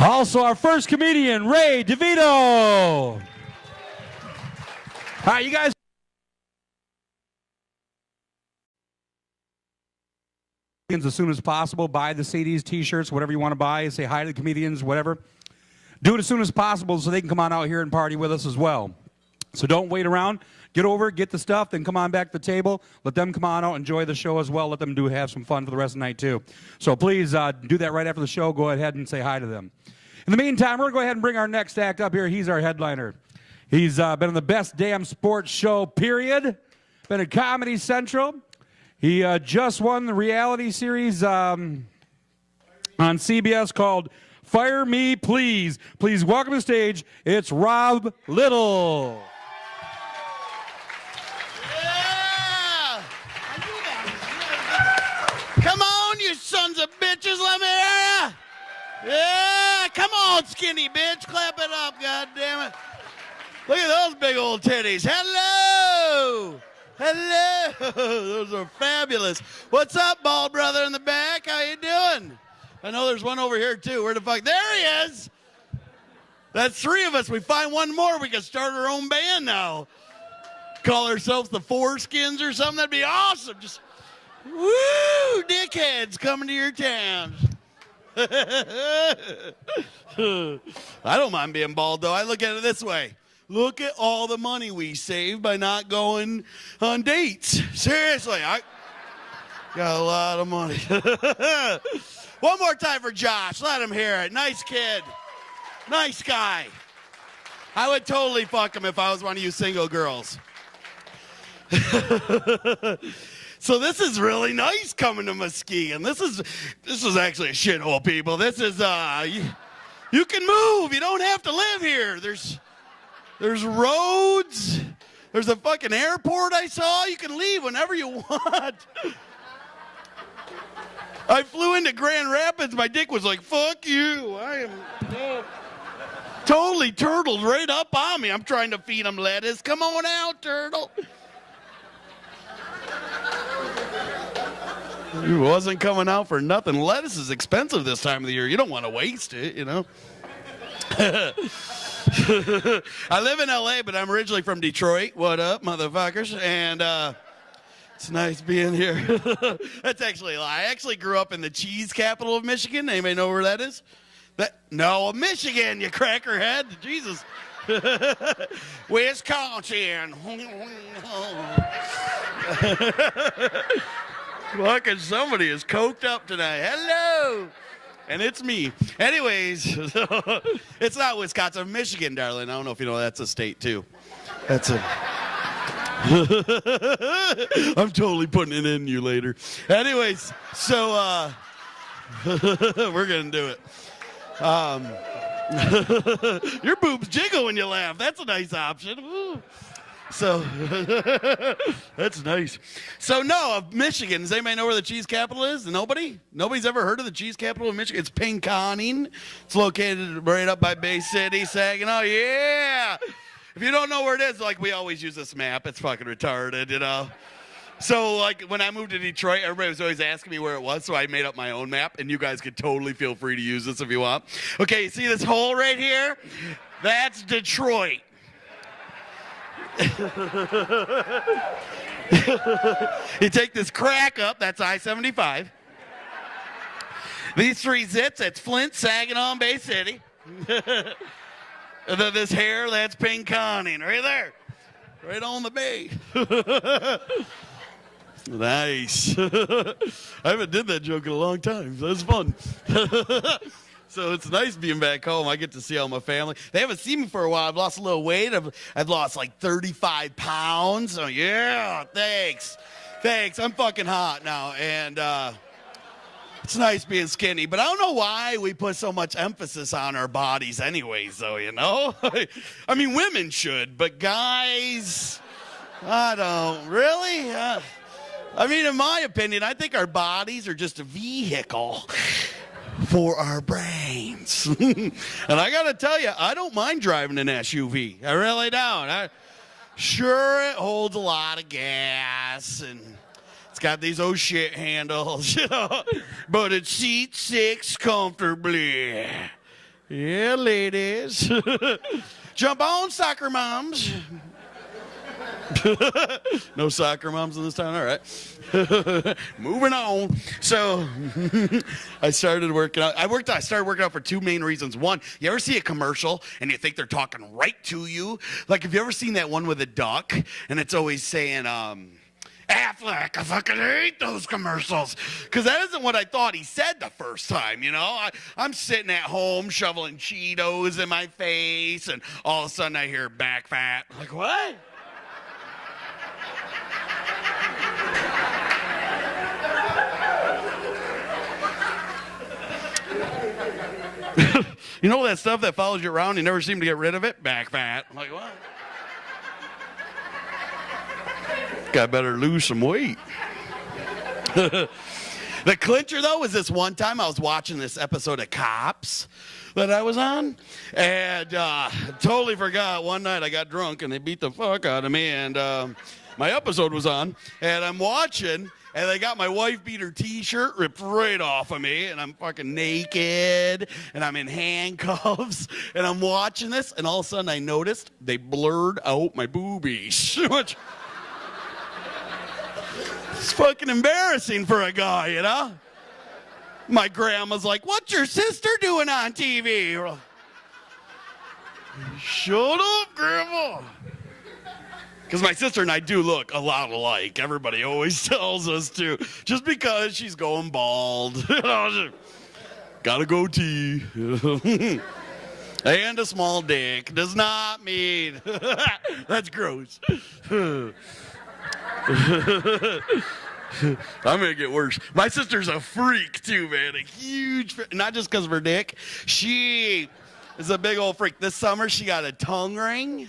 Also, our first comedian, Ray DeVito. All right, you guys. As soon as possible, buy the CDs, T-shirts, whatever you want to buy. Say hi to the comedians, whatever. Do it as soon as possible so they can come on out here and party with us as well. So don't wait around. Get over, get the stuff, then come on back to the table. Let them come on out, enjoy the show as well. Let them have some fun for the rest of the night too. So please do that right after the show. Go ahead and say hi to them. In the meantime, we're going to go ahead and bring our next act up here. He's our headliner. He's been on the best damn sports show, period. Been at Comedy Central. He just won the reality series on CBS called Fire Me, Please. Please welcome to the stage, it's Rob Little. Yeah! Come on, you sons of bitches, let me hear ya! Yeah, come on, skinny bitch, clap it up, goddammit. Look at those big old titties. Hello! Hello! Those are fabulous. What's up, bald brother in the back? How you doing? I know there's one over here, too. Where the fuck? There he is! That's three of us. We find one more, we can start our own band now. Call ourselves the Foreskins or something. That'd be awesome. Just, woo! Dickheads coming to your town. I don't mind being bald, though. I look at it this way. Look at all the money we saved by not going on dates. Seriously, I got a lot of money. One more time for Josh. Let him hear it. Nice kid. Nice guy. I would totally fuck him if I was one of you single girls. So this is really nice coming to Muskegon. This is actually a shithole, people. This is you can move. You don't have to live here. There's roads. There's a fucking airport I saw. You can leave whenever you want. I flew into Grand Rapids. My dick was like, fuck you. I am totally turtled right up on me. I'm trying to feed him lettuce. Come on out, turtle. He wasn't coming out for nothing. Lettuce is expensive this time of the year. You don't want to waste it, you know. I live in L.A., but I'm originally from Detroit. What up, motherfuckers? And it's nice being here. That's actually a lie. I actually grew up in the cheese capital of Michigan. Anybody know where that is? No, Michigan, you crackerhead. Jesus. Wisconsin. Fucking somebody is coked up tonight. Hello. And it's me. Anyways, it's not Wisconsin, Michigan, darling. I don't know if you know that's a state, too. That's a... I'm totally putting it in you later. Anyways, so we're going to do it. Your boobs jiggle when you laugh. That's a nice option. Woo. So, that's nice. So, no, of Michigan. Does anybody know where the cheese capital is? Nobody? Nobody's ever heard of the cheese capital of Michigan? It's Pinconning. It's located right up by Bay City, Saginaw. Yeah! If you don't know where it is, like, we always use this map. It's fucking retarded, you know? So, like, when I moved to Detroit, everybody was always asking me where it was, so I made up my own map, and you guys could totally feel free to use this if you want. Okay, you see this hole right here? That's Detroit. You take this crack up, that's I-75. These three zits, that's Flint, Saginaw, and Bay City. And then this hair, that's Pinconning, right there. Right on the bay. Nice. I haven't did that joke in a long time, so it's fun. So it's nice being back home. I get to see all my family. They haven't seen me for a while. I've lost a little weight. I've lost like 35 pounds. So yeah, thanks. Thanks. I'm fucking hot now. And it's nice being skinny. But I don't know why we put so much emphasis on our bodies anyways, though, you know? I mean, women should, but guys, I don't. Really? I mean, in my opinion, I think our bodies are just a vehicle for our brains. And I gotta tell you, I don't mind driving an SUV. I really don't. Sure, it holds a lot of gas and it's got these oh shit handles, you know, but it seats six comfortably. Yeah, ladies. Jump on, soccer moms. No soccer moms in this town? All right. Moving on. So I started working out. I started working out for two main reasons. One, you ever see a commercial and you think they're talking right to you? Like, have you ever seen that one with a duck and it's always saying, Affleck, I fucking hate those commercials. Because that isn't what I thought he said the first time, you know? I'm sitting at home shoveling Cheetos in my face, and all of a sudden I hear back fat. I'm like, what? You know that stuff that follows you around, you never seem to get rid of it? Back fat. I'm like, what? Got better lose some weight. The clincher, though, was this one time I was watching this episode of Cops that I was on, and totally forgot. One night I got drunk, and they beat the fuck out of me, and my episode was on, and I'm watching, and they got my wife beater T-shirt ripped right off of me, and I'm fucking naked, and I'm in handcuffs, and I'm watching this, and all of a sudden I noticed they blurred out my boobies. It's fucking embarrassing for a guy, you know? My grandma's like, what's your sister doing on TV? Shut up, Grandma. Because my sister and I do look a lot alike. Everybody always tells us to. Just because she's going bald. Got a goatee. And a small dick. Does not mean. That's gross. I'm gonna get worse. My sister's a freak too, man. A huge freak. Not just because of her dick. She is a big old freak. This summer she got a tongue ring.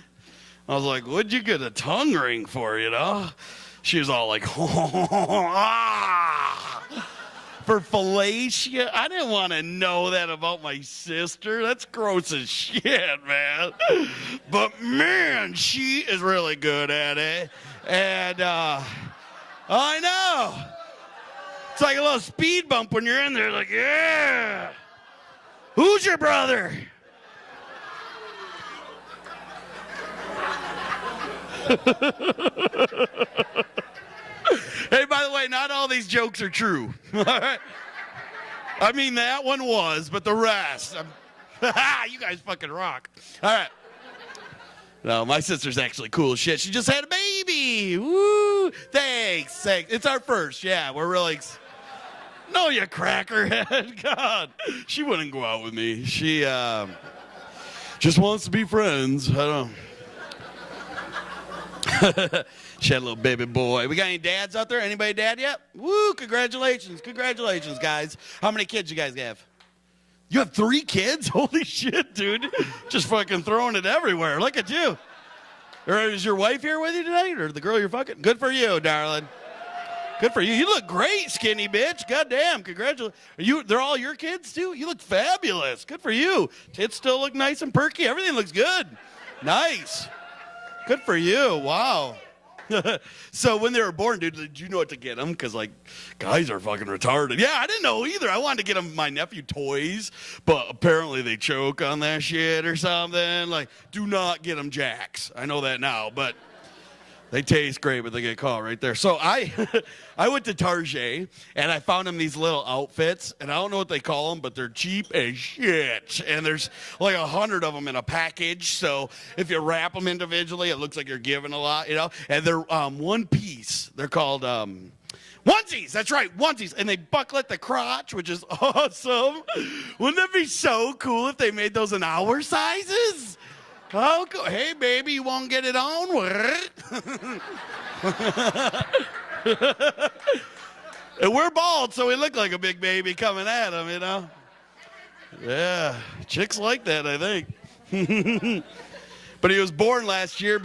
I was like, what'd you get a tongue ring for, you know? She was all like, for fellatio. I didn't want to know that about my sister. That's gross as shit, man. But man, she is really good at it. And I know. It's like a little speed bump when you're in there, like, yeah. Who's your brother? Hey, by the way, not all these jokes are true. All right? I mean, that one was, but the rest. You guys fucking rock. All right. No, my sister's actually cool as shit. She just had a baby. Woo! Thanks. It's our first. Yeah, we're really. No, you crackerhead. God, she wouldn't go out with me. She just wants to be friends. I don't know. She had a little baby boy. We got any dads out there? Anybody dad yet? Woo! Congratulations. Congratulations, guys. How many kids you guys have? You have 3 kids? Holy shit, dude. Just fucking throwing it everywhere. Look at you. Or is your wife here with you tonight? Or the girl you're fucking? Good for you, darling. Good for you. You look great, skinny bitch. Goddamn. Congratulations. They're all your kids, too? You look fabulous. Good for you. Tits still look nice and perky. Everything looks good. Nice. Good for you. Wow. So when they were born, dude, did you know what to get them? Because, like, guys are fucking retarded. Yeah, I didn't know either. I wanted to get them, my nephew, toys, but apparently they choke on that shit or something. Like, do not get them Jacks. I know that now, but they taste great, but they get caught right there. So I went to Target, and I found them these little outfits, and I don't know what they call them, but they're cheap as shit. And there's like 100 of them in a package, so if you wrap them individually, it looks like you're giving a lot, you know? And they're one piece. They're called onesies. That's right, onesies. And they buckle at the crotch, which is awesome. Wouldn't it be so cool if they made those in our sizes? Oh, hey, baby, you won't get it on? And we're bald, so we look like a big baby coming at him, you know? Yeah, chicks like that, I think. But he was born last year.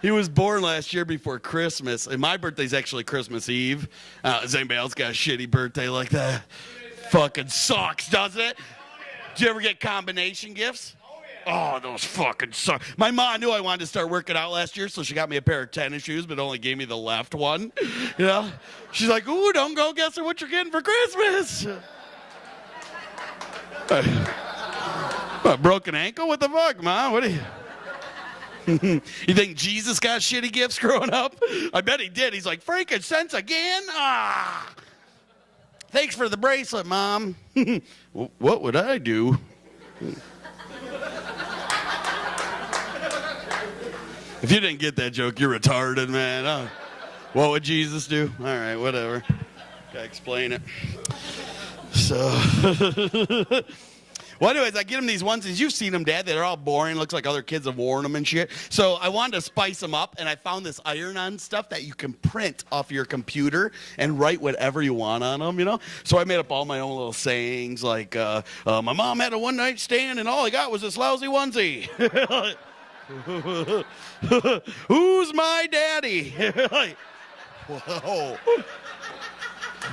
He was born last year before Christmas, and my birthday's actually Christmas Eve. Does anybody else got a shitty birthday like that? Fucking sucks, doesn't it? Do you ever get combination gifts? Oh, those fucking suck. My mom knew I wanted to start working out last year, so she got me a pair of tennis shoes, but only gave me the left one. You know? She's like, ooh, don't go guessing what you're getting for Christmas. What, broken ankle? What the fuck, Mom? What are you... You think Jesus got shitty gifts growing up? I bet he did. He's like, frankincense again? Ah. Thanks for the bracelet, Mom. What would I do? If you didn't get that joke, you're retarded, man. Oh, what would Jesus do? All right, whatever. Gotta explain it. So... Well, anyways, I get him these onesies. You've seen them, Dad. They're all boring. Looks like other kids have worn them and shit. So I wanted to spice them up, and I found this iron-on stuff that you can print off your computer and write whatever you want on them, you know? So I made up all my own little sayings, like, my mom had a one-night stand, and all I got was this lousy onesie. Who's my daddy? Like, whoa.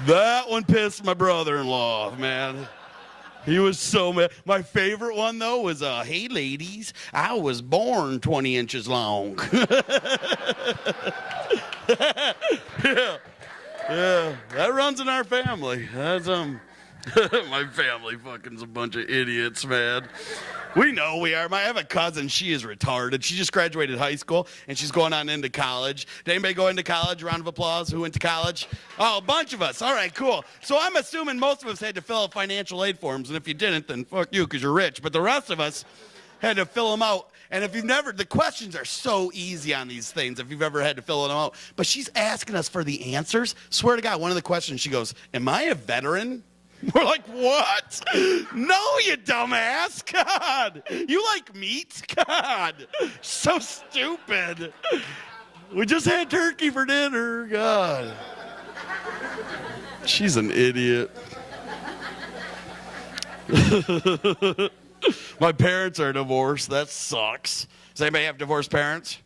That one pissed my brother-in-law, man. He was so mad. My favorite one, though, was, hey, ladies, I was born 20 inches long. Yeah, that runs in our family. That's, my family fucking's a bunch of idiots, man. We know we are. I have a cousin. She is retarded. She just graduated high school, and she's going on into college. Did anybody go into college? Round of applause. Who went to college? Oh, a bunch of us. All right, cool. So I'm assuming most of us had to fill out financial aid forms, and if you didn't, then fuck you because you're rich. But the rest of us had to fill them out. And if you've never, the questions are so easy on these things if you've ever had to fill them out. But she's asking us for the answers. Swear to God, one of the questions, she goes, am I a veteran? We're like, what? No, you dumbass. God. You like meat? God. So stupid. We just had turkey for dinner. God. She's an idiot. My parents are divorced. That sucks. Does anybody have divorced parents?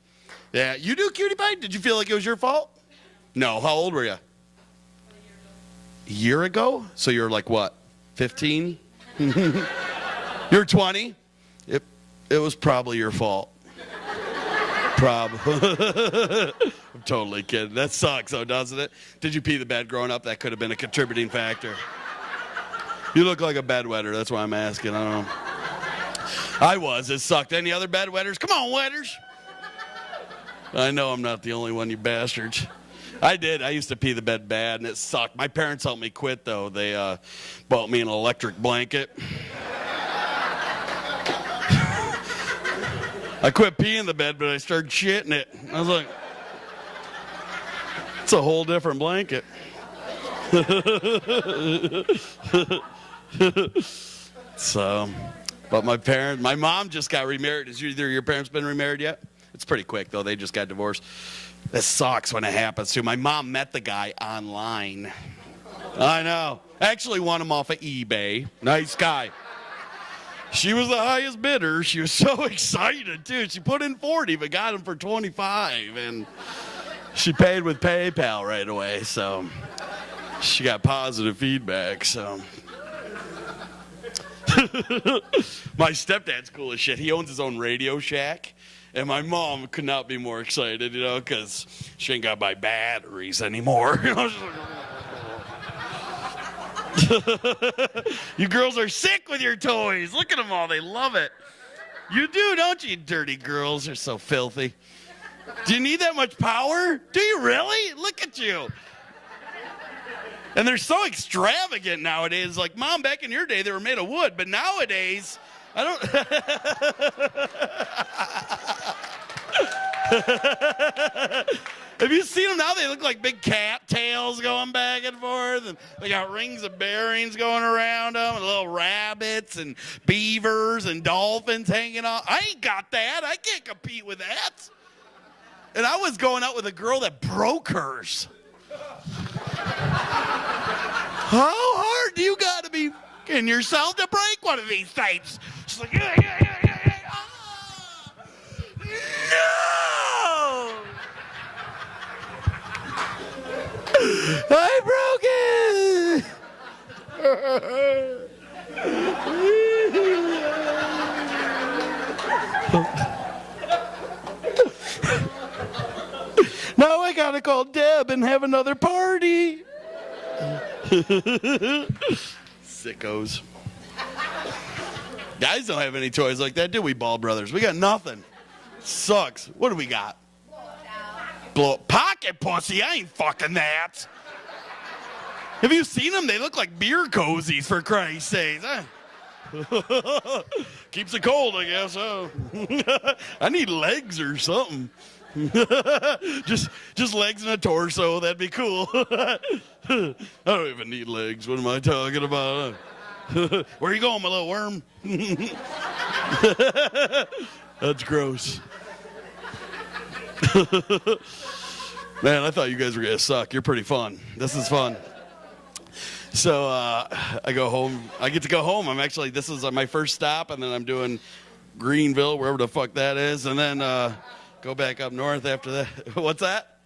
Yeah. You do, cutie pie? Did you feel like it was your fault? No. How old were you? A year ago? So you're like what? 15? You're 20? It was probably your fault. I'm totally kidding. That sucks though, doesn't it? Did you pee the bed growing up? That could have been a contributing factor. You look like a bedwetter. That's why I'm asking. I don't know. I was. It sucked. Any other bedwetters? Come on, wetters. I know I'm not the only one, you bastards. I did. I used to pee the bed bad, and it sucked. My parents helped me quit, though. They bought me an electric blanket. I quit peeing the bed, but I started shitting it. I was like, it's a whole different blanket. So, but my mom just got remarried. Has either your parents been remarried yet? It's pretty quick, though. They just got divorced. This sucks when it happens, too. My mom met the guy online. I know. Actually won him off of eBay. Nice guy. She was the highest bidder. She was so excited, too. She put in 40, but got him for 25. And she paid with PayPal right away, so she got positive feedback, so. My stepdad's cool as shit. He owns his own Radio Shack. And my mom could not be more excited, you know, because she ain't got to buy batteries anymore. You girls are sick with your toys. Look at them all. They love it. You do, don't you, dirty girls? You're so filthy. Do you need that much power? Do you really? Look at you. And they're so extravagant nowadays. Like, Mom, back in your day, they were made of wood. But nowadays, I don't... Have you seen them now? They look like big cat tails going back and forth, and they got rings of bearings going around them, and little rabbits and beavers and dolphins hanging off. I ain't got that. I can't compete with that. And I was going out with a girl that broke hers. How hard do you got to be in yourself to break one of these things? She's like, yeah. No! I broke it! Now I gotta call Deb and have another party. Sickos. Guys don't have any toys like that, do we, Ball Brothers? We got nothing. Sucks. What do we got? Pocket pussy. I ain't fucking that. Have you seen them? They look like beer cozies, for Christ's sakes. Keeps it cold, I guess. Oh. I need legs or something. just legs and a torso. That'd be cool. I don't even need legs. What am I talking about? Where you going, my little worm? That's gross. Man, I thought you guys were going to suck. You're pretty fun. This is fun. So I go home. I get to go home. This is my first stop, and then I'm doing Greenville, wherever the fuck that is, and then go back up north after that. What's that?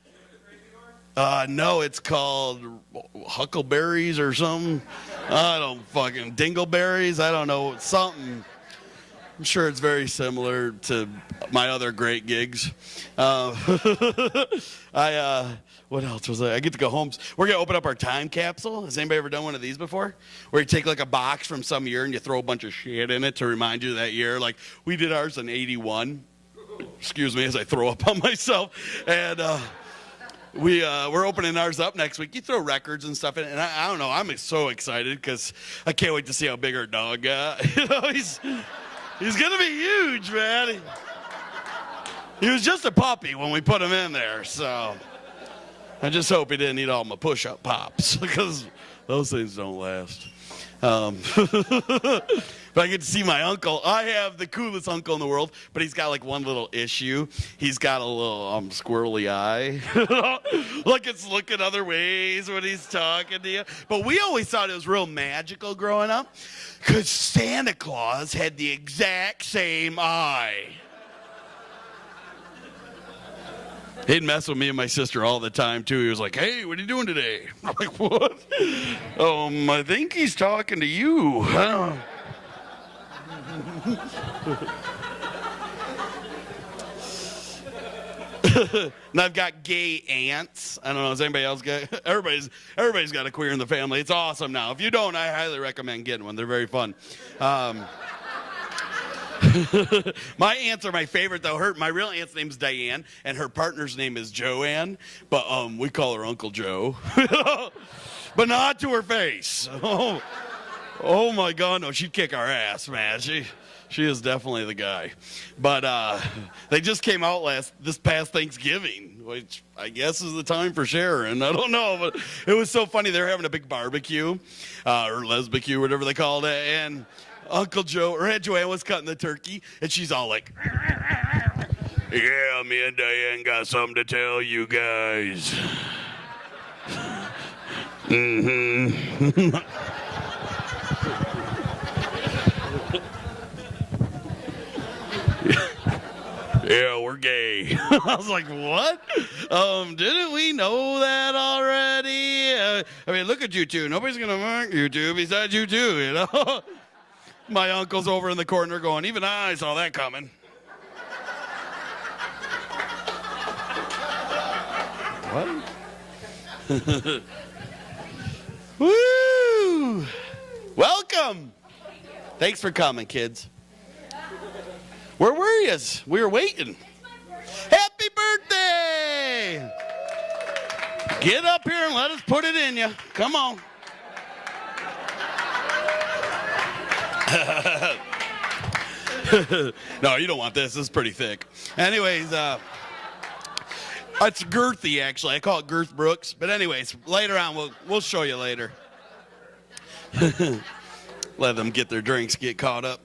No, it's called Huckleberries or something. I don't fucking Dingleberries. I don't know, something. I'm sure it's very similar to my other great gigs. What else was I get to go home. We're going to open up our time capsule. Has anybody ever done one of these before? Where you take like a box from some year and you throw a bunch of shit in it to remind you of that year. Like we did ours in 81. Excuse me as I throw up on myself. And we're opening ours up next week. You throw records and stuff in it. And I don't know. I'm so excited because I can't wait to see how big our dog got. He's going to be huge, man. He was just a puppy when we put him in there, so I just hope he didn't eat all my push-up pops because those things don't last. But I get to see my uncle. I have the coolest uncle in the world, but he's got like one little issue. He's got a little squirrely eye. Like it's looking other ways when he's talking to you. But we always thought it was real magical growing up because Santa Claus had the exact same eye. He'd mess with me and my sister all the time, too. He was like, hey, what are you doing today? I'm like, what? I think he's talking to you. And I've got gay aunts. I don't know, has anybody else got? Everybody's got a queer in the family. It's awesome now. If you don't, I highly recommend getting one. They're very fun. My aunts are my favorite, though. My real aunt's name is Diane, and her partner's name is Joanne, but we call her Uncle Joe. But not to her face. Oh my God, no, she'd kick our ass, man. She is definitely the guy. But they just came out this past Thanksgiving, which I guess is the time for sharing. I don't know, but it was so funny. They were having a big barbecue, or lesbicue, whatever they called it, and Uncle Joe, or Aunt Joanne was cutting the turkey, and she's all like, yeah, me and Diane got something to tell you guys. Mm-hmm. Yeah, we're gay. I was like, what? Didn't we know that already? I mean, look at you two. Nobody's going to mark you two besides you two, you know? My uncle's over in the corner going, even I saw that coming. What? Woo! Welcome. Thanks for coming, kids. Where were you? We were waiting. Happy birthday! Get up here and let us put it in you. Come on. No, you don't want this. This is pretty thick. Anyways, it's girthy, actually. I call it Girth Brooks. But anyways, later on, we'll show you later. Let them get their drinks, get caught up.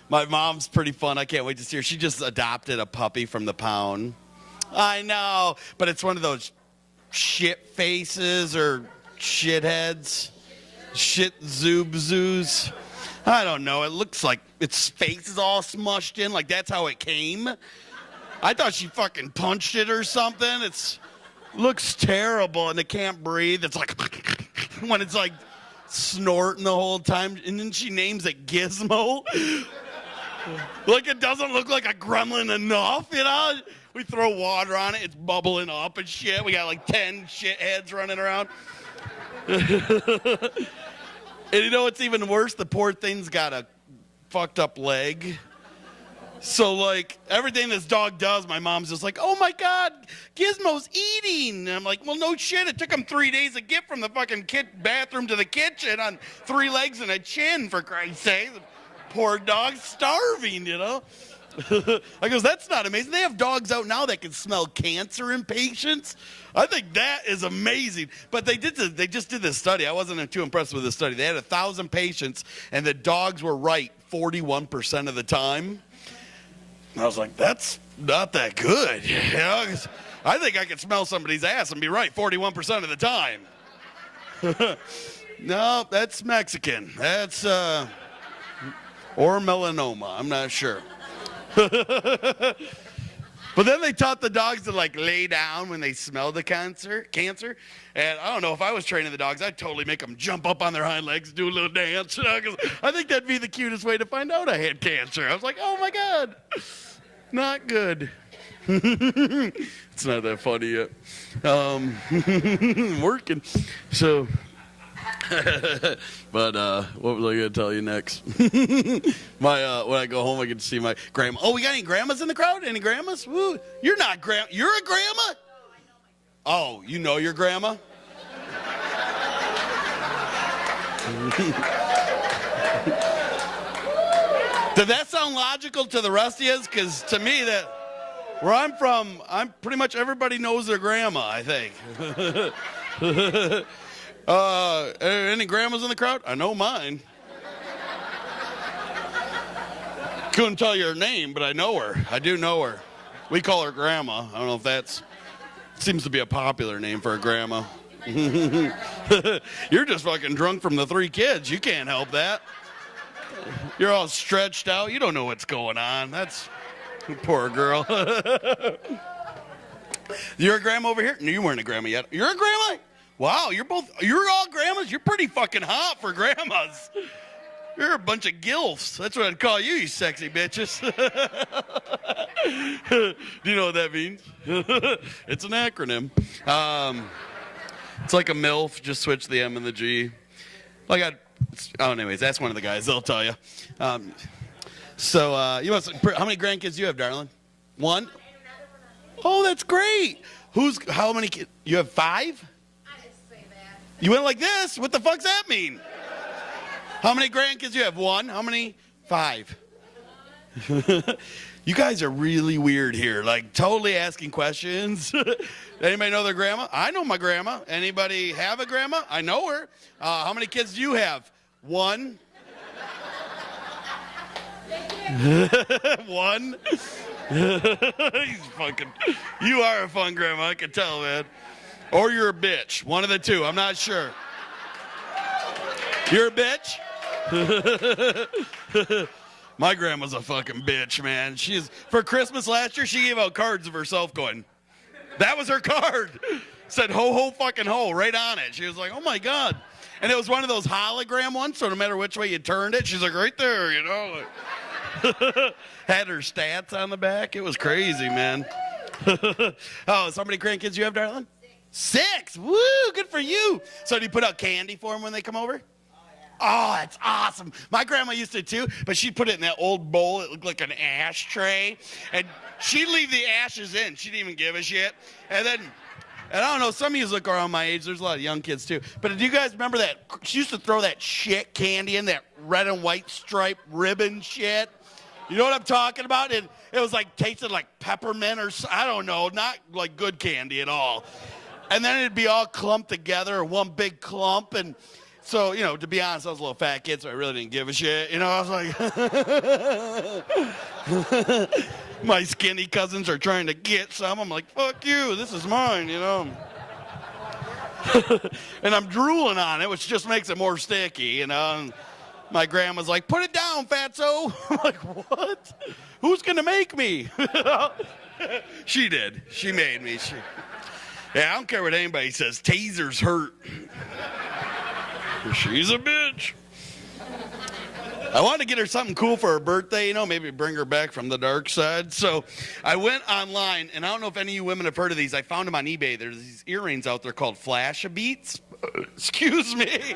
My mom's pretty fun. I can't wait to see her. She just adopted a puppy from the pound. I know, but it's one of those shit faces or shitheads. Shit zoos. I don't know. It looks like its face is all smushed in. Like that's how it came. I thought she fucking punched it or something. Looks terrible and it can't breathe. It's like when it's like snorting the whole time. And then she names it Gizmo. Like it doesn't look like a gremlin enough, you know? We throw water on it. It's bubbling up and shit. We got like 10 shitheads running around. And you know what's even worse? The poor thing's got a fucked up leg. So, like, everything this dog does, my mom's just like, oh, my God, Gizmo's eating. And I'm like, well, no shit. It took him 3 days to get from the fucking bathroom to the kitchen on 3 legs and a chin, for Christ's sake. The poor dog's starving, you know? I goes, that's not amazing. They have dogs out now that can smell cancer in patients. I think that is amazing. But they just did this study. I wasn't too impressed with this study. They had 1,000 patients, and the dogs were right 41% of the time. I was like, that's not that good. You know, 'cause I think I could smell somebody's ass and be right 41% of the time. No, that's Mexican. That's, or melanoma. I'm not sure. But then they taught the dogs to, like, lay down when they smell the cancer. And I don't know, if I was training the dogs, I'd totally make them jump up on their hind legs, do a little dance. You know, 'cause I think that'd be the cutest way to find out I had cancer. I was like, oh, my God. Not good. It's not that funny yet. Working. So, but what was I going to tell you next? When I go home, I get to see my grandma. Oh, we got any grandmas in the crowd? Any grandmas? Woo. You're not grandma. You're a grandma? Oh, you know your grandma? Did that sound logical to the rest of you? Because to me, that where I'm from, pretty much everybody knows their grandma, I think. Any grandmas in the crowd? I know mine. Couldn't tell you her name, but I know her. I do know her. We call her Grandma. I don't know if that's seems to be a popular name for a grandma. You're just fucking drunk from the 3 kids. You can't help that. You're all stretched out. You don't know what's going on. That's poor girl. You're a grandma over here? No, you weren't a grandma yet. You're a grandma? Wow, you're all grandmas? You're pretty fucking hot for grandmas. You're a bunch of gilfs. That's what I'd call you, you sexy bitches. Do you know what that means? It's an acronym. It's like a MILF, just switch the M and the G. Anyways, that's one of the guys. They'll tell you. How many grandkids do you have, darling? 1? Oh, that's great. How many kids? You have 5? I didn't say that. You went like this? What the fuck's that mean? How many grandkids do you have? 1? How many? 5. You guys are really weird here, like totally asking questions. Anybody know their grandma? I know my grandma. Anybody have a grandma? I know her. How many kids do you have? 1? 1? You are a fun grandma, I can tell, man. Or you're a bitch. One of the two, I'm not sure. You're a bitch? My grandma's a fucking bitch, man. For Christmas last year, she gave out cards of herself going, that was her card. Said ho, ho, fucking ho, right on it. She was like, oh my God. And it was one of those hologram ones, so no matter which way you turned it, she's like, right there, you know. Had her stats on the back. It was crazy, man. Oh, how many grandkids you have, darling? 6. Woo, good for you. So do you put out candy for them when they come over? Oh, that's awesome. My grandma used to too, but she'd put it in that old bowl. It looked like an ashtray. And she'd leave the ashes in. She didn't even give a shit. And I don't know, some of you look around my age. There's a lot of young kids too. But do you guys remember that? She used to throw that shit candy in, that red and white striped ribbon shit. You know what I'm talking about? It was like, tasted like peppermint or I don't know, not like good candy at all. And then it'd be all clumped together, one big clump. And so, you know, to be honest, I was a little fat kid, so I really didn't give a shit. You know, I was like, my skinny cousins are trying to get some. I'm like, fuck you, this is mine, you know. And I'm drooling on it, which just makes it more sticky, you know. And my grandma's like, put it down, fatso. I'm like, what? Who's going to make me? She did. She made me. Yeah, I don't care what anybody says. Tasers hurt. She's a bitch. I wanted to get her something cool for her birthday, you know, maybe bring her back from the dark side. So I went online, and I don't know if any of you women have heard of these. I found them on eBay. There's these earrings out there called Flash-A-Beats. Excuse me.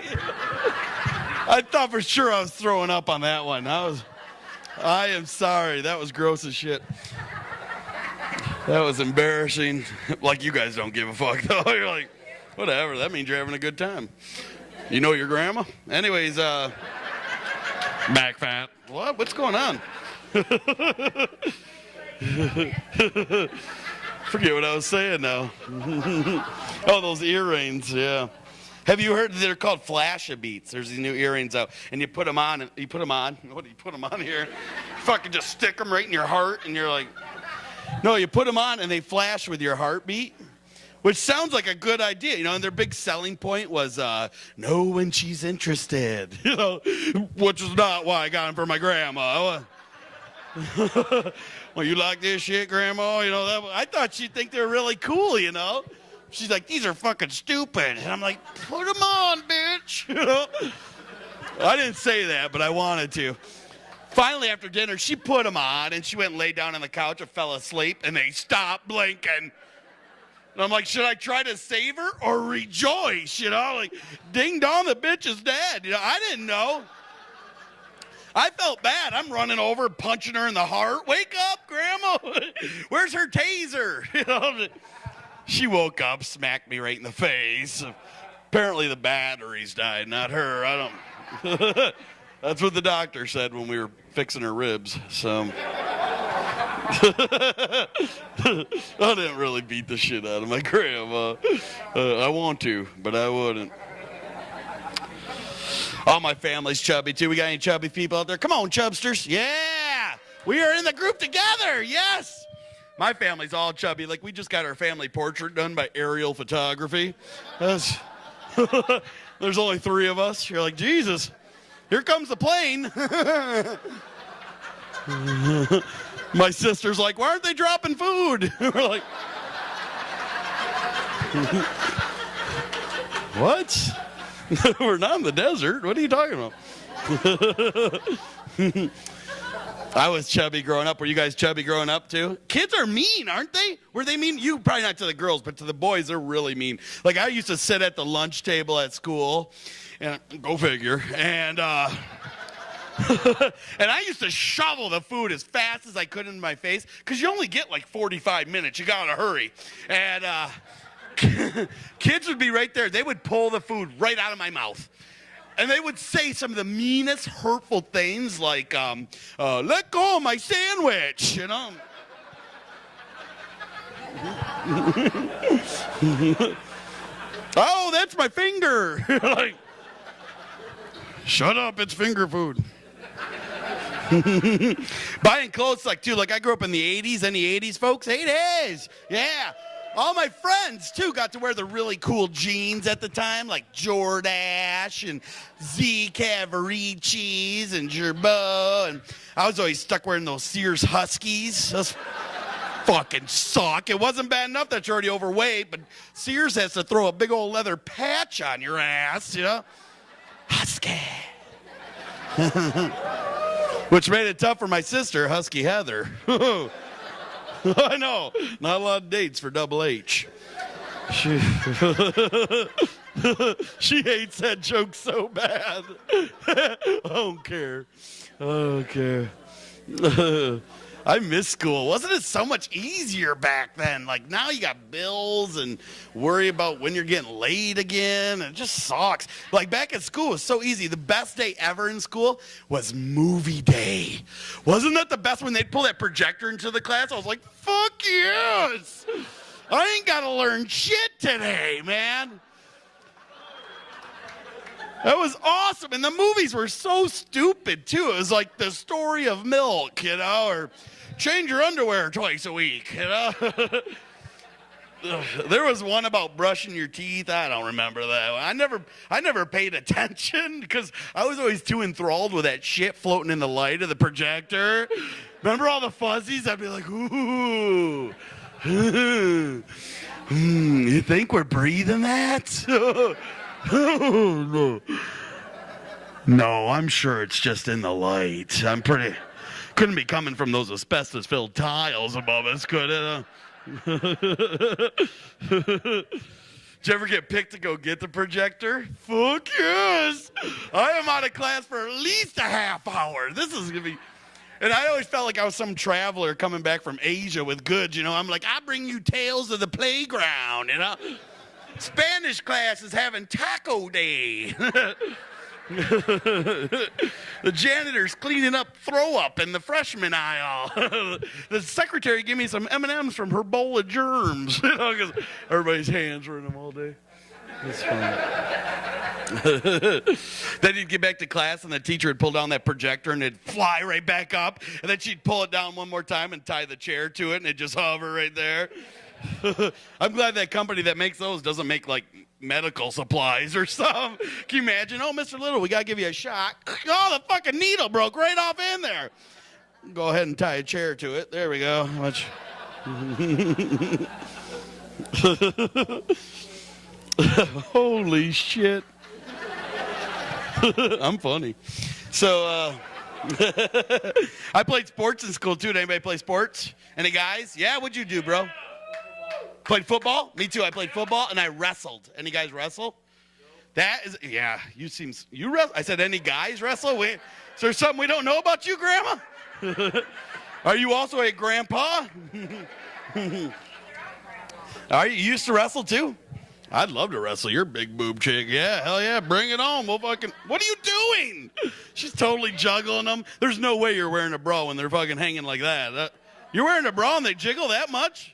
I thought for sure I was throwing up on that one. I am sorry. That was gross as shit. That was embarrassing. Like, you guys don't give a fuck, though. You're like, whatever. That means you're having a good time. You know your grandma? Anyways, back fat. What? What's going on? Forget what I was saying now. Oh, those earrings, yeah. Have you heard they're called Flash-A-Beats? There's these new earrings out, and you put them on. What do you put them on here? You fucking just stick them right in your heart, and you're like, no, you put them on, and they flash with your heartbeat, which sounds like a good idea, you know. And their big selling point was, know when she's interested, you know, which is not why I got them for my grandma. Well, you like this shit, Grandma? You know, I thought she'd think they were really cool, you know. She's like, these are fucking stupid. And I'm like, put them on, bitch. You know? I didn't say that, but I wanted to. Finally, after dinner, she put them on, and she went and laid down on the couch and fell asleep, and they stopped blinking. And I'm like, should I try to save her or rejoice? You know, like, ding dong, the bitch is dead. You know, I didn't know. I felt bad. I'm running over, punching her in the heart. Wake up, Grandma. Where's her taser? You know, she woke up, smacked me right in the face. Apparently the batteries died, not her. I don't. That's what the doctor said when we were fixing her ribs. So I didn't really beat the shit out of my grandma. I want to, but I wouldn't. All my family's chubby, too. We got any chubby people out there? Come on, chubsters. Yeah. We are in the group together. Yes. My family's all chubby. Like, we just got our family portrait done by aerial photography. There's only 3 of us. You're like, Jesus, here comes the plane. My sister's like, why aren't they dropping food? We're like, what? We're not in the desert. What are you talking about? I was chubby growing up. Were you guys chubby growing up too? Kids are mean, aren't they? Were they mean? You probably not to the girls, but to the boys, they're really mean. Like, I used to sit at the lunch table at school, and go figure, and and I used to shovel the food as fast as I could in my face, because you only get like 45 minutes. You gotta hurry. And kids would be right there. They would pull the food right out of my mouth. And they would say some of the meanest, hurtful things like, let go of my sandwich, you know. Oh, that's my finger. Like, shut up, it's finger food. Buying clothes, like, too, like, I grew up in the 80s. Any 80s folks? 80s, yeah. All my friends, too, got to wear the really cool jeans at the time, like Jordache and Z Cavariccis and Gerbeau. And I was always stuck wearing those Sears Huskies. Those fucking suck. It wasn't bad enough that you're already overweight, but Sears has to throw a big old leather patch on your ass, you know? Husky. Which made it tough for my sister, Husky Heather. I know. Not a lot of dates for Double H. She hates that joke so bad. I don't care. I miss school. Wasn't it so much easier back then? Like, now you got bills and worry about when you're getting late again. It just sucks. Like, back at school, it was so easy. The best day ever in school was movie day. Wasn't that the best when they'd pull that projector into the class? I was like, fuck yes. I ain't got to learn shit today, man. That was awesome. And the movies were so stupid, too. It was like The Story of Milk, you know, or change your underwear twice a week, you know. There was one about brushing your teeth. I don't remember that one. I never paid attention because I was always too enthralled with that shit floating in the light of the projector. Remember all the fuzzies? I'd be like, ooh. You think we're breathing that? No. No, I'm sure it's just in the light. Couldn't be coming from those asbestos-filled tiles above us, could it? Did you ever get picked to go get the projector? Fuck yes. I am out of class for at least a half hour. This is going to be... And I always felt like I was some traveler coming back from Asia with goods, you know. I'm like, I bring you tales of the playground, you know. Spanish class is having taco day. The janitor's cleaning up throw up in the freshman aisle. The secretary gave me some M&Ms from her bowl of germs, you know, because everybody's hands were in them all day. It's fun. Then you'd get back to class and the teacher would pull down that projector and it'd fly right back up. And then she'd pull it down one more time and tie the chair to it and it'd just hover right there. I'm glad that company that makes those doesn't make like medical supplies or something. Can you imagine? Oh, Mr. Little, we got to give you a shot. Oh, the fucking needle broke right off in there. Go ahead and tie a chair to it. There we go. Much. Holy shit. I'm funny. So, I played sports in school too. Did anybody play sports? Any guys? Yeah, what'd you do, bro? Played football? Me too. I played football and I wrestled. Any guys wrestle? That is, yeah, you wrestle. I said, any guys wrestle? Is there something we don't know about you, Grandma? Are you also a grandpa? Are you used to wrestle too? I'd love to wrestle. You're a big boob chick. Yeah, hell yeah, bring it on. We'll fucking, what are you doing? She's totally juggling them. There's no way you're wearing a bra when they're fucking hanging like that. You're wearing a bra and they jiggle that much?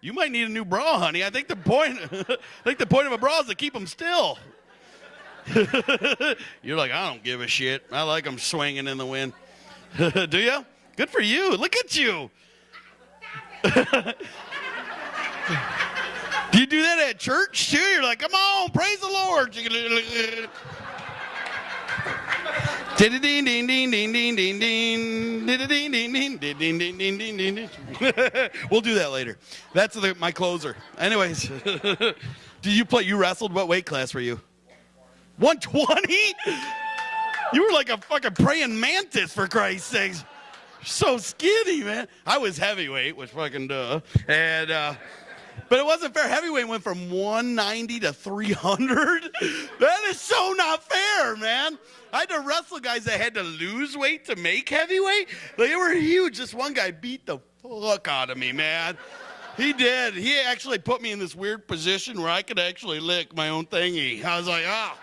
You might need a new bra, honey. I think the point of a bra is to keep them still. You're like, I don't give a shit. I like them swinging in the wind. Do you? Good for you. Look at you. Do you do that at church too? You're like, come on, praise the Lord. We'll do that later. That's my closer. Anyways, you wrestled? What weight class were you? 120? You were like a fucking praying mantis, for Christ's sakes. So skinny, man. I was heavyweight, which fucking duh. And, but it wasn't fair. Heavyweight went from 190 to 300. That is so not fair, man. I had to wrestle guys that had to lose weight to make heavyweight. They were huge. This one guy beat the fuck out of me, man. He did. He actually put me in this weird position where I could actually lick my own thingy. I was like, ah.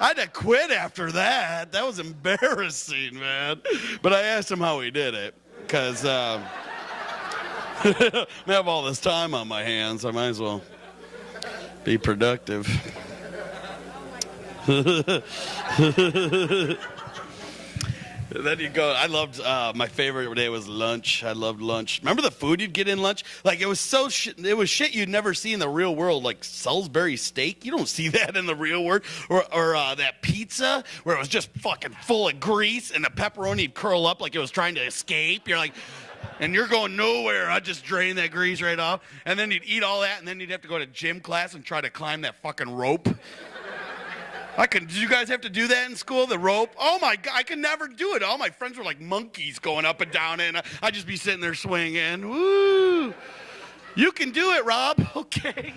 I had to quit after that. That was embarrassing, man. But I asked him how he did it, because I have all this time on my hands. I might as well be productive. Then you go, I loved, my favorite day was lunch. I loved lunch. Remember the food you'd get in lunch? Like, it was it was shit you'd never see in the real world, like Salisbury steak. You don't see that in the real world. Or that pizza where it was just fucking full of grease and the pepperoni would curl up like it was trying to escape. You're like, and you're going nowhere. I just drain that grease right off. And then you'd eat all that, and then you'd have to go to gym class and try to climb that fucking rope. Did you guys have to do that in school, the rope? Oh my God, I could never do it. All my friends were like monkeys going up and down, and I'd just be sitting there swinging. Woo! You can do it, Rob. Okay.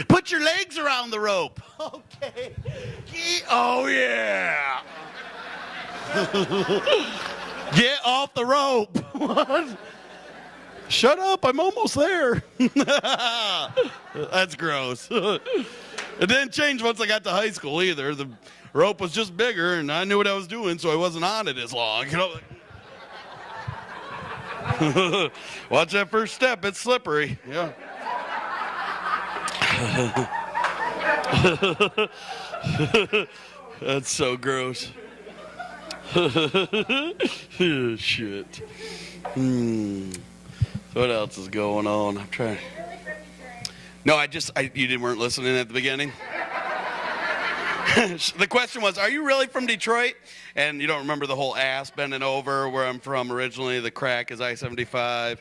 Put your legs around the rope. Okay. Oh yeah. Get off the rope. What? Shut up, I'm almost there. That's gross. It didn't change once I got to high school either. The rope was just bigger, and I knew what I was doing, so I wasn't on it as long. You know? Watch that first step. It's slippery. Yeah. That's so gross. Shit. What else is going on? I'm trying. No, you weren't listening at the beginning? The question was, are you really from Detroit? And you don't remember the whole ass bending over where I'm from originally. The crack is I-75. Yeah,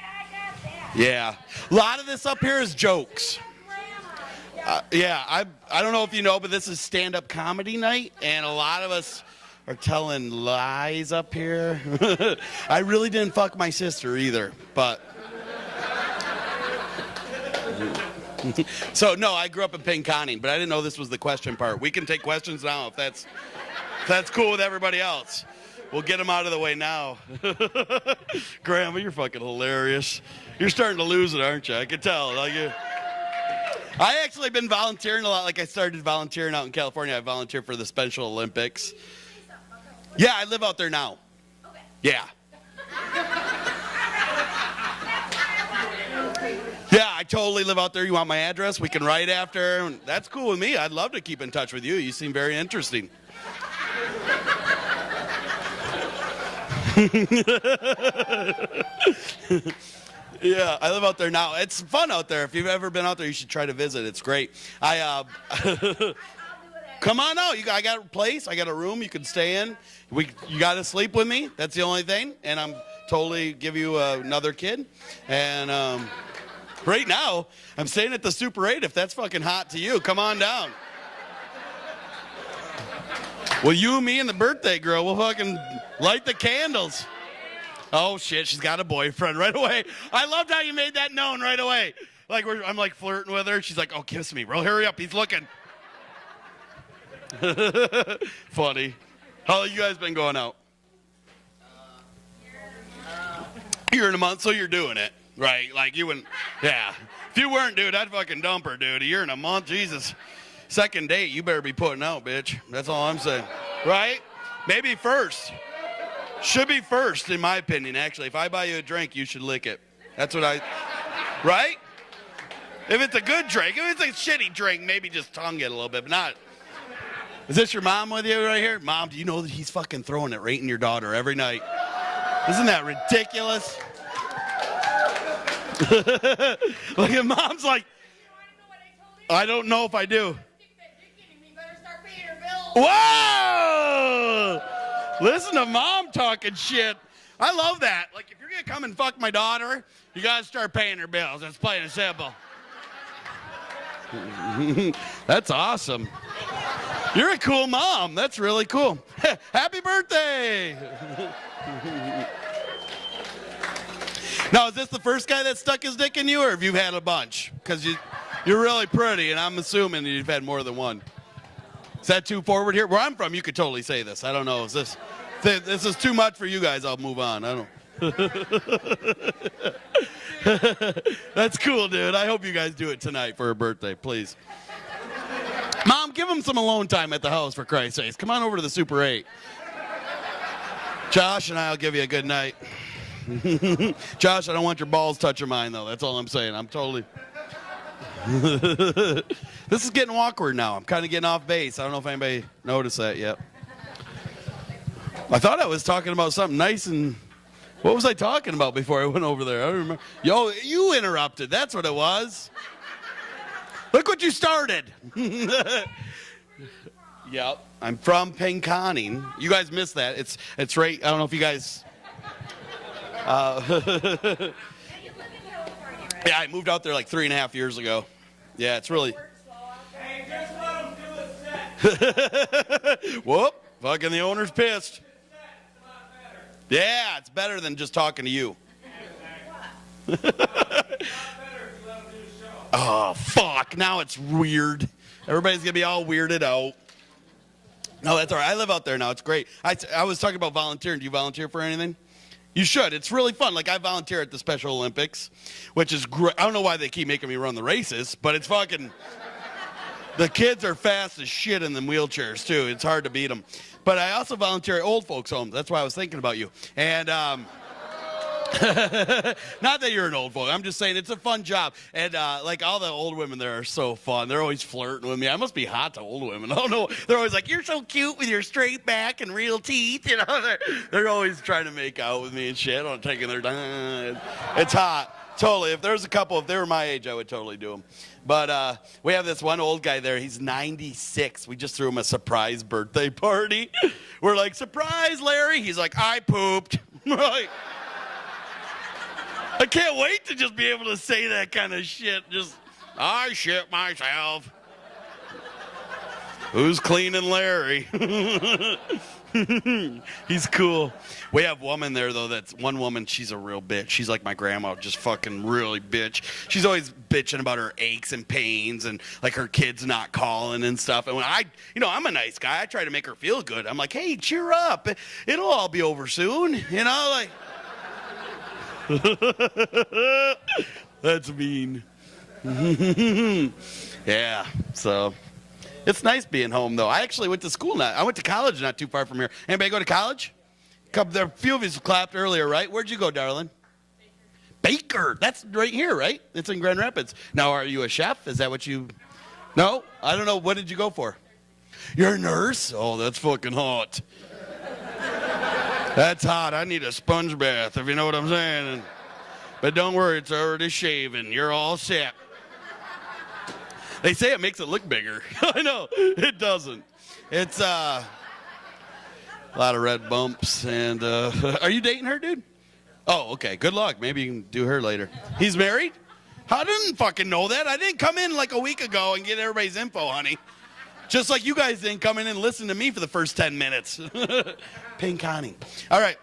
I got that. Yeah. A lot of this up here is jokes. Yeah, I don't know if you know, but this is stand-up comedy night, and a lot of us are telling lies up here. I really didn't fuck my sister either, but So, no, I grew up in Pinconning, but I didn't know this was the question part. We can take questions now if that's cool with everybody else. We'll get them out of the way now. Grandma, you're fucking hilarious. You're starting to lose it, aren't you? I can tell. I actually been volunteering a lot. Like I started volunteering out in California. I volunteer for the Special Olympics. Yeah, I live out there now. Yeah. Yeah, I totally live out there. You want my address? We can write after. That's cool with me. I'd love to keep in touch with you. You seem very interesting. Yeah, I live out there now. It's fun out there. If you've ever been out there, you should try to visit. It's great. Come on out. I got a place. I got a room you can stay in. You got to sleep with me. That's the only thing. And I'm totally give you another kid. And right now, I'm staying at the Super 8. If that's fucking hot to you, come on down. Well, you, me, and the birthday girl will fucking light the candles. Oh, shit, she's got a boyfriend right away. I loved how you made that known right away. Like, I'm like flirting with her. She's like, oh, kiss me, bro. Hurry up. He's looking. Funny. How you guys been going out? Year and a month, so you're doing it, right? Like, you wouldn't, yeah. If you weren't, dude, I'd fucking dump her, dude. A year and a month, Jesus. Second date, you better be putting out, bitch. That's all I'm saying. Right? Maybe first. Should be first, in my opinion, actually. If I buy you a drink, you should lick it. That's what right? If it's a good drink, if it's a shitty drink, maybe just tongue it a little bit, but not. Is this your mom with you right here? Mom, do you know that he's fucking throwing it right in your daughter every night? Isn't that ridiculous? Look at mom's like, I don't know if I do. Whoa! Listen to mom talking shit. I love that. Like, if you're going to come and fuck my daughter, you got to start paying her bills. That's plain and simple. That's awesome. You're a cool mom. That's really cool. Happy birthday. Now, is this the first guy that stuck his dick in you, or have you had a bunch? Because you're really pretty, and I'm assuming you've had more than one. Is that too forward here? Where I'm from, you could totally say this. I don't know. Is this is too much for you guys? I'll move on. I don't. That's cool, dude. I hope you guys do it tonight for her birthday, please. Mom, give him some alone time at the house, for Christ's sakes. Come on over to the Super 8. Josh and I will give you a good night. Josh, I don't want your balls touching mine, though. That's all I'm saying. I'm totally... This is getting awkward now. I'm kind of getting off base. I don't know if anybody noticed that yet. I thought I was talking about something nice, and what was I talking about before I went over there? I don't remember. Yo, you interrupted. That's what it was. Look what you started. Yep. I'm from Pinconning. You guys missed that. It's right. I don't know if you guys... Yeah, I moved out there like 3.5 years ago. Yeah, it's really... Hey, just let them do a set. Whoop. Fucking the owner's pissed. Yeah, it's better than just talking to you. Oh, fuck. Now it's weird. Everybody's going to be all weirded out. No, that's all right. I live out there now. It's great. I was talking about volunteering. Do you volunteer for anything? You should. It's really fun. Like, I volunteer at the Special Olympics, which is great. I don't know why they keep making me run the races, but it's fucking... The kids are fast as shit in them wheelchairs, too. It's hard to beat them. But I also volunteer at old folks' homes. That's why I was thinking about you. And, not that you're an old folk. I'm just saying it's a fun job. And, like, all the old women there are so fun. They're always flirting with me. I must be hot to old women. I don't know. They're always like, you're so cute with your straight back and real teeth. You know, they're always trying to make out with me and shit. I'm taking their time. It's hot. Totally. If there's a couple, if they were my age, I would totally do them. But we have this one old guy there. He's 96. We just threw him a surprise birthday party. We're like, surprise, Larry. He's like, I pooped. We're like, I can't wait to just be able to say that kind of shit. Just, I shit myself. Who's cleaning Larry? He's cool. We have woman there, though, that's one woman, she's a real bitch. She's like my grandma, just fucking really bitch. She's always bitching about her aches and pains and, like, her kids not calling and stuff. And when I'm a nice guy. I try to make her feel good. I'm like, hey, cheer up. It'll all be over soon. Like. That's mean. Yeah, so it's nice being home, though. I actually went to school I went to college not too far from here. Anybody go to college? There, a few of you clapped earlier, right? Where'd you go, darling? Baker. That's right here, right? It's in Grand Rapids. Now, are you a chef? Is that what you... No? I don't know. What did you go for? You're a nurse? Oh, that's fucking hot. That's hot. I need a sponge bath, if you know what I'm saying. But don't worry, it's already shaven. You're all set. They say it makes it look bigger. I know. It doesn't. It's a lot of red bumps. And are you dating her, dude? Oh, okay. Good luck. Maybe you can do her later. He's married? I didn't fucking know that. I didn't come in like a week ago and get everybody's info, honey. Just like you guys didn't come in and listen to me for the first 10 minutes. Pink Connie. All right.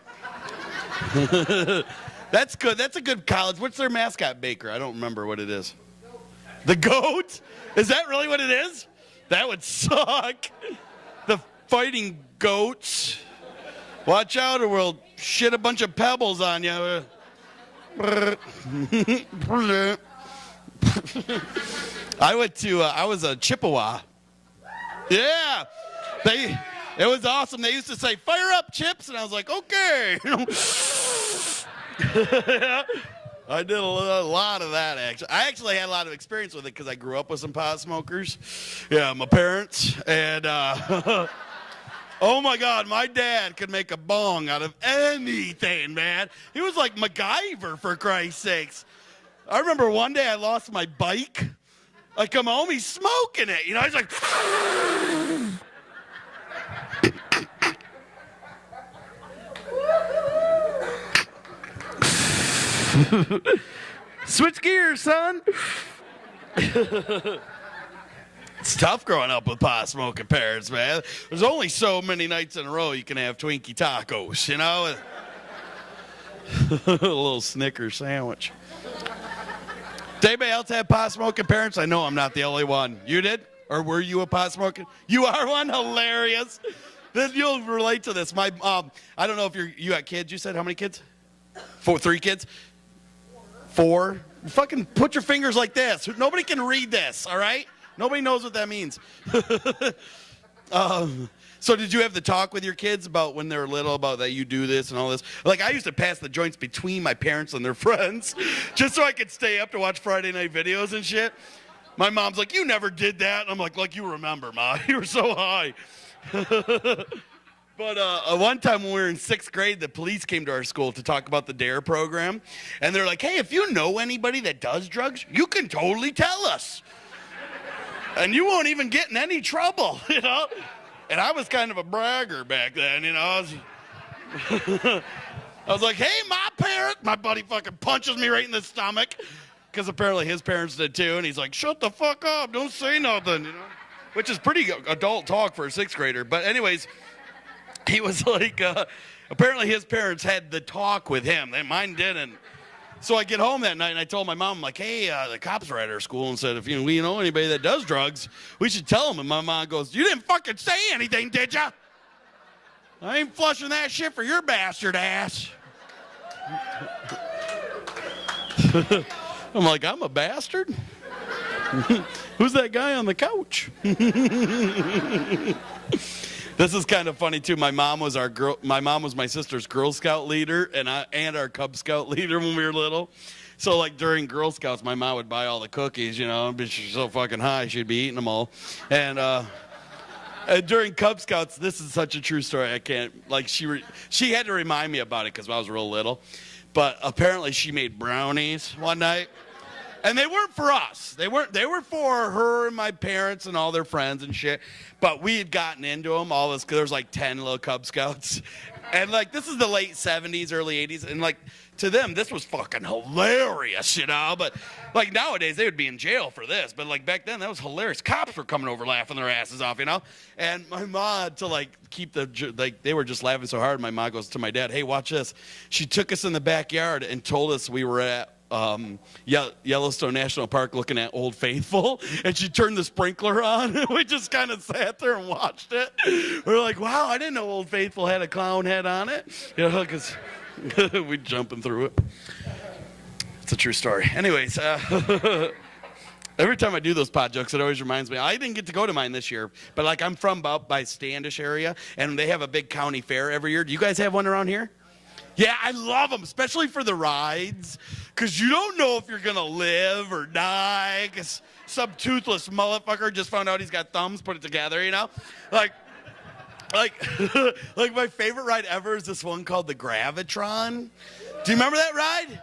That's good. That's a good college. What's their mascot, Baker? I don't remember what it is. The goat? Is that really what it is? That would suck. The fighting goats. Watch out or we'll shit a bunch of pebbles on you. I was a Chippewa. Yeah. It was awesome. They used to say, fire up, Chips. And I was like, okay. I did a lot of that, actually. I actually had a lot of experience with it because I grew up with some pot smokers. Yeah, my parents. And, oh, my God, my dad could make a bong out of anything, man. He was like MacGyver, for Christ's sakes. I remember one day I lost my bike. I come home, he's smoking it. He's like... Switch gears, son. It's tough growing up with pot smoking parents, man. There's only so many nights in a row you can have Twinkie tacos, A little Snickers sandwich. Did anybody else have pot smoking parents? I know I'm not the only one. You did? Or were you a pot smoker? You are one? Hilarious. Then you'll relate to this. My I don't know if you got kids. You said how many kids? 3 kids? 4? Fucking put your fingers like this. Nobody can read this, all right? Nobody knows what that means. So did you have the talk with your kids about when they were little about that you do this and all this? Like, I used to pass the joints between my parents and their friends just so I could stay up to watch Friday night videos and shit. My mom's like, you never did that. And I'm like you remember, Ma. You were so high. But one time when we were in 6th grade, the police came to our school to talk about the DARE program. And they're like, hey, if you know anybody that does drugs, you can totally tell us. And you won't even get in any trouble, And I was kind of a bragger back then, I was like, hey, my buddy fucking punches me right in the stomach. Because apparently his parents did too. And he's like, shut the fuck up. Don't say nothing, Which is pretty adult talk for a 6th grader. But anyways... He was like, apparently his parents had the talk with him. Mine didn't. So I get home that night and I told my mom, I'm like, hey, the cops were at our school and said, if we know anybody that does drugs, we should tell them. And my mom goes, you didn't fucking say anything, did ya? I ain't flushing that shit for your bastard ass. I'm like, I'm a bastard? Who's that guy on the couch? This is kind of funny too. My mom was my sister's Girl Scout leader and our Cub Scout leader when we were little. So like during Girl Scouts, my mom would buy all the cookies, but she's so fucking high she'd be eating them all. And during Cub Scouts, this is such a true story. I can't she had to remind me about it because I was real little. But apparently she made brownies one night. And they weren't for us. They were for her and my parents and all their friends and shit. But we had gotten into them, all this, because there was like 10 little Cub Scouts. And like, this is the late 70s, early 80s. And like, to them, this was fucking hilarious, you know? But like nowadays, they would be in jail for this. But like back then, that was hilarious. Cops were coming over laughing their asses off, you know? And my mom, to like keep they were just laughing so hard. My mom goes to my dad, hey, watch this. She took us in the backyard and told us we were at Yellowstone National Park looking at Old Faithful, and she turned the sprinkler on, and we just kind of sat there and watched it. We were like, wow, I didn't know Old Faithful had a clown head on it, you know, because we're jumping through it. It's a true story. Anyways, every time I do those pot jokes, it always reminds me. I didn't get to go to mine this year, but like I'm from about by Standish area, and they have a big county fair every year. Do you guys have one around here? Yeah, I love them, especially for the rides, because you don't know if you're going to live or die, because some toothless motherfucker just found out he's got thumbs, put it together, you know? Like my favorite ride ever is this one called the Gravitron. Do you remember that ride?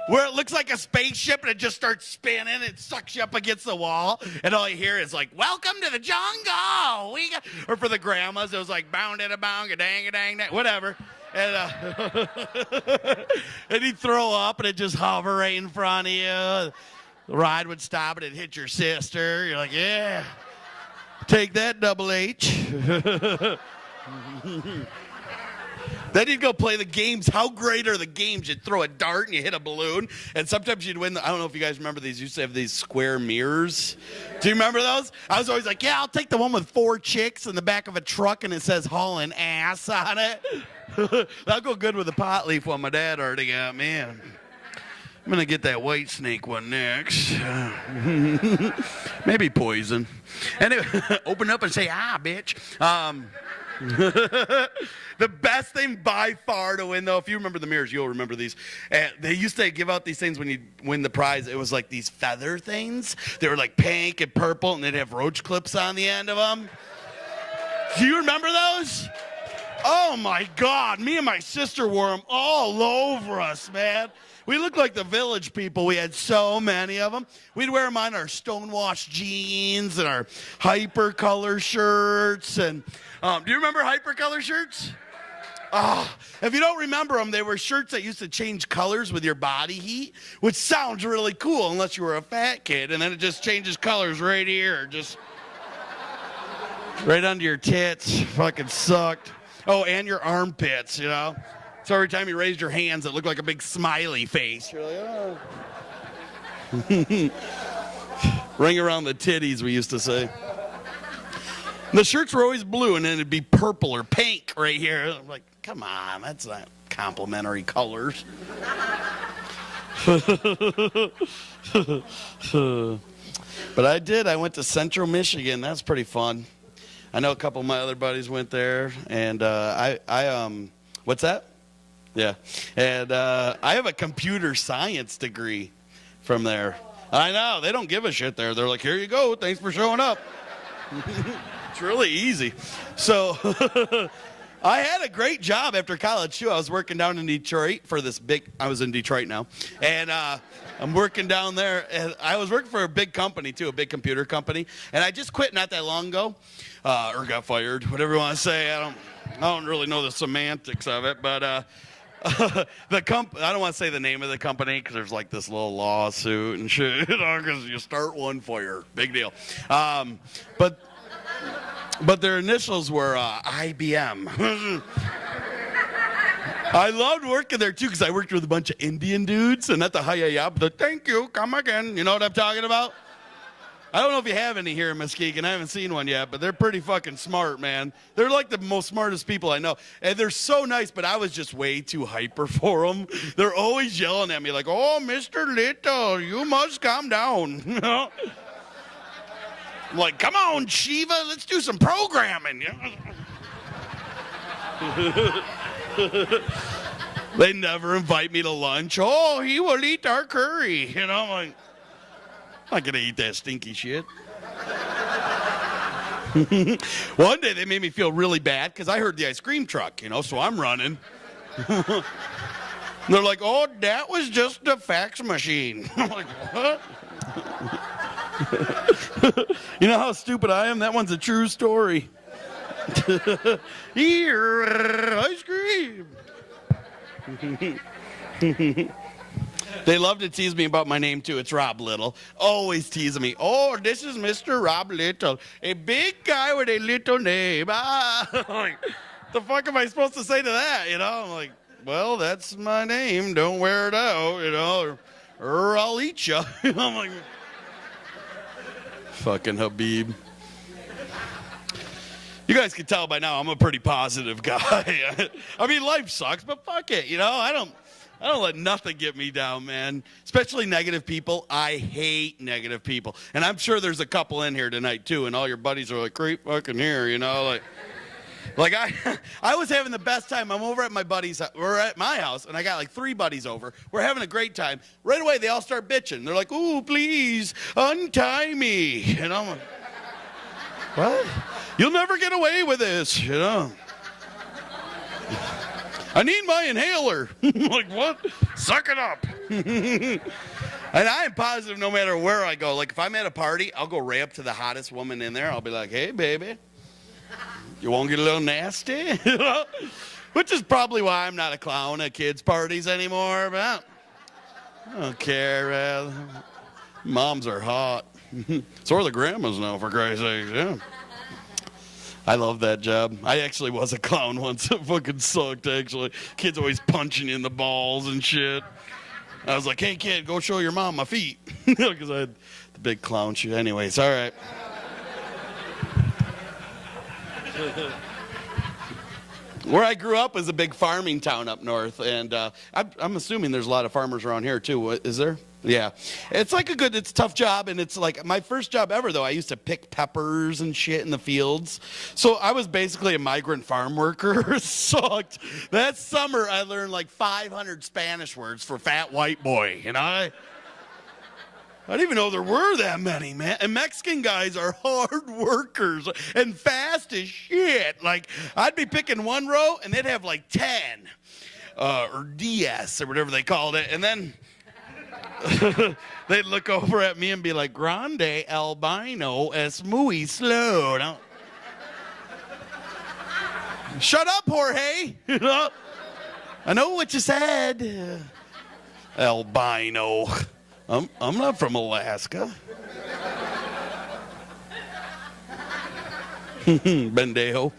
Where it looks like a spaceship and it just starts spinning, it sucks you up against the wall, and all you hear is like, welcome to the jungle. Or for the grandmas, it was like, bound it a bound, a dang, whatever. And, and he'd throw up and it'd just hover right in front of you. The ride would stop and it'd hit your sister. You're like, yeah, take that, Double H. Then you'd go play the games. How great are the games? You'd throw a dart and you hit a balloon, and sometimes you'd win. I don't know if you guys remember these. Used to have these square mirrors. Do you remember those? I was always like, yeah, I'll take the one with 4 chicks in the back of a truck and it says hauling ass on it. That'll go good with the pot leaf one my dad already got. Man, I'm going to get that white snake one next. Maybe poison. Anyway, open up and say, bitch. The best thing by far to win, though, if you remember the mirrors, you'll remember these. They used to give out these things when you win the prize. It was like these feather things. They were like pink and purple, and they'd have roach clips on the end of them. Do you remember those? Oh, my God. Me and my sister wore them all over us, man. We looked like the Village People. We had so many of them. We'd wear them on our stonewashed jeans and our hypercolor shirts. And do you remember hypercolor shirts? If you don't remember them, they were shirts that used to change colors with your body heat, which sounds really cool unless you were a fat kid, and then it just changes colors right here, just right under your tits. Fucking sucked. Oh, and your armpits, you know? So every time you raised your hands, it looked like a big smiley face. You're like, oh. Ring around the titties, we used to say. The shirts were always blue, and then it'd be purple or pink right here. I'm like, come on, that's not complimentary colors. But I did. I went to Central Michigan. That's pretty fun. I know a couple of my other buddies went there, and what's that? Yeah. And I have a computer science degree from there. I know. They don't give a shit there. They're like, here you go. Thanks for showing up. It's really easy. So I had a great job after college, too. I was working down in Detroit for this I was in Detroit now. And I'm working down there. And I was working for a big company, too, a big computer company. And I just quit not that long ago, or got fired, whatever you want to say. I don't really know the semantics of it, but I don't want to say the name of the company because there's like this little lawsuit and shit, you know, because you start one fire, big deal. But their initials were IBM. I loved working there too because I worked with a bunch of Indian dudes, and at the hi-ya, but thank you, come again. You know what I'm talking about? I don't know if you have any here in Muskegon. I haven't seen one yet, but they're pretty fucking smart, man. They're like the most smartest people I know. And they're so nice, but I was just way too hyper for them. They're always yelling at me like, oh, Mr. Little, you must calm down. You know? I'm like, come on, Shiva, let's do some programming. They never invite me to lunch. Oh, he will eat our curry. You know, I'm like, I'm not going to eat that stinky shit. One day they made me feel really bad because I heard the ice cream truck, you know, so I'm running. They're like, oh, that was just a fax machine. I'm like, what? You know how stupid I am? That one's a true story. Here, ice cream. They love to tease me about my name, too. It's Rob Little. Always teasing me. Oh, this is Mr. Rob Little, a big guy with a little name. Like, the fuck am I supposed to say to that, you know? I'm like, well, that's my name. Don't wear it out, you know, or I'll eat you. I'm like, fucking Habib. You guys can tell by now I'm a pretty positive guy. I mean, life sucks, but fuck it, you know? I don't let nothing get me down, man. Especially negative people. I hate negative people. And I'm sure there's a couple in here tonight, too, and all your buddies are like, great fucking here, you know? Like I was having the best time. I'm over at my buddy's, we're at my house, and I got like 3 buddies over. We're having a great time. Right away, they all start bitching. They're like, ooh, please, untie me. And I'm like, what? You'll never get away with this, you know? I need my inhaler. Like, what? Suck it up. And I am positive no matter where I go. Like, if I'm at a party, I'll go right up to the hottest woman in there. I'll be like, hey, baby, you won't get a little nasty? You know? Which is probably why I'm not a clown at kids' parties anymore. But I don't care, man. Moms are hot. So are the grandmas now, for Christ's sake. Yeah. I love that job. I actually was a clown once. It fucking sucked, actually. Kids always punching you in the balls and shit. I was like, hey, kid, go show your mom my feet. Because I had the big clown shit. Anyways, all right. Where I grew up was a big farming town up north. And I'm assuming there's a lot of farmers around here, too. Is there? Yeah. It's like it's a tough job, and it's like my first job ever, though. I used to pick peppers and shit in the fields. So I was basically a migrant farm worker. It sucked. That summer, I learned like 500 Spanish words for fat white boy, you know? I didn't even know there were that many, man. And Mexican guys are hard workers and fast as shit. Like, I'd be picking one row, and they'd have like 10, or DS, or whatever they called it. And then they'd look over at me and be like, Grande albino es muy slow. Now, shut up, Jorge. You know? I know what you said. Albino. I'm not from Alaska. Bendejo.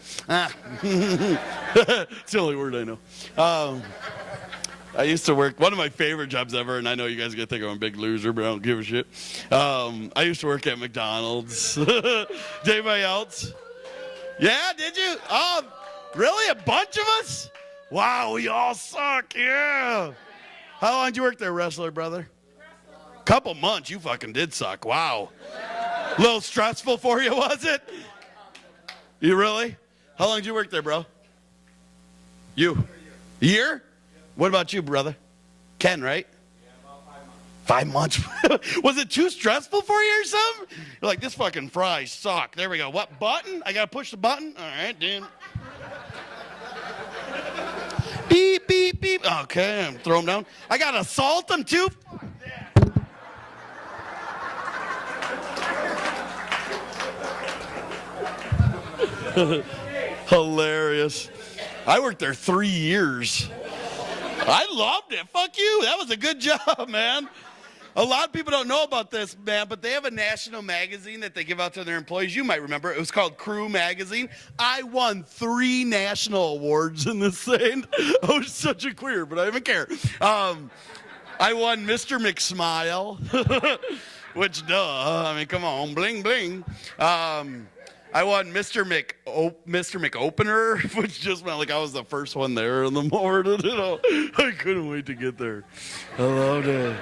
It's the only word I know. I used to work, one of my favorite jobs ever, and I know you guys are going to think I'm a big loser, but I don't give a shit. I used to work at McDonald's. Anybody else? Yeah, did you? Oh, really? A bunch of us? Wow, we all suck, yeah. How long did you work there, wrestler brother? Couple months, you fucking did suck. Wow. A little stressful for you, was it? You really? How long did you work there, bro? You? A year? What about you, brother? Ken, right? Yeah, about 5 months. 5 months? Was it too stressful for you or something? You're like, this fucking fries suck. There we go. What button? I gotta push the button? All right, dude. Beep, beep, beep. Okay, I'm throw them down. I gotta salt them too? Hilarious. I worked there 3 years. I loved it. Fuck you. That was a good job, man. A lot of people don't know about this, man, but they have a national magazine that they give out to their employees. You might remember. It was called Crew Magazine. I won 3 national awards in this thing. I was such a queer, but I didn't care. I won Mr. McSmile, which, duh. I mean, come on. Bling, bling. I won Mr. McOpener, which just meant like I was the first one there in the morning. You know, I couldn't wait to get there. I loved it.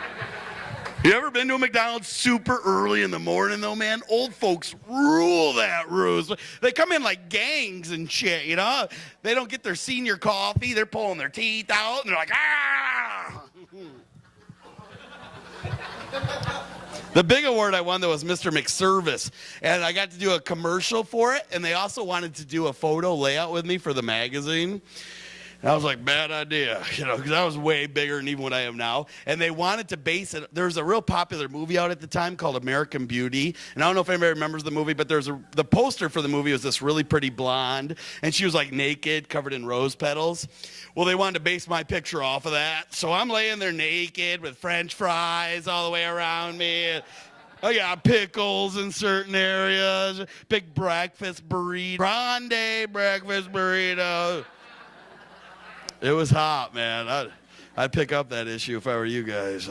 You ever been to a McDonald's super early in the morning, though, man? Old folks rule that ruse. They come in like gangs and shit, you know? They don't get their senior coffee. They're pulling their teeth out, and they're like, ah! The big award I won, though, was Mr. McService, and I got to do a commercial for it, and they also wanted to do a photo layout with me for the magazine. And I was like, bad idea, because I was way bigger than even what I am now. And they wanted to base it. There was a real popular movie out at the time called American Beauty. And I don't know if anybody remembers the movie, but the poster for the movie was this really pretty blonde. And she was like naked, covered in rose petals. Well, they wanted to base my picture off of that. So I'm laying there naked with French fries all the way around me. I got pickles in certain areas, big breakfast burrito, grande breakfast burrito. It was hot, man. I'd pick up that issue if I were you guys.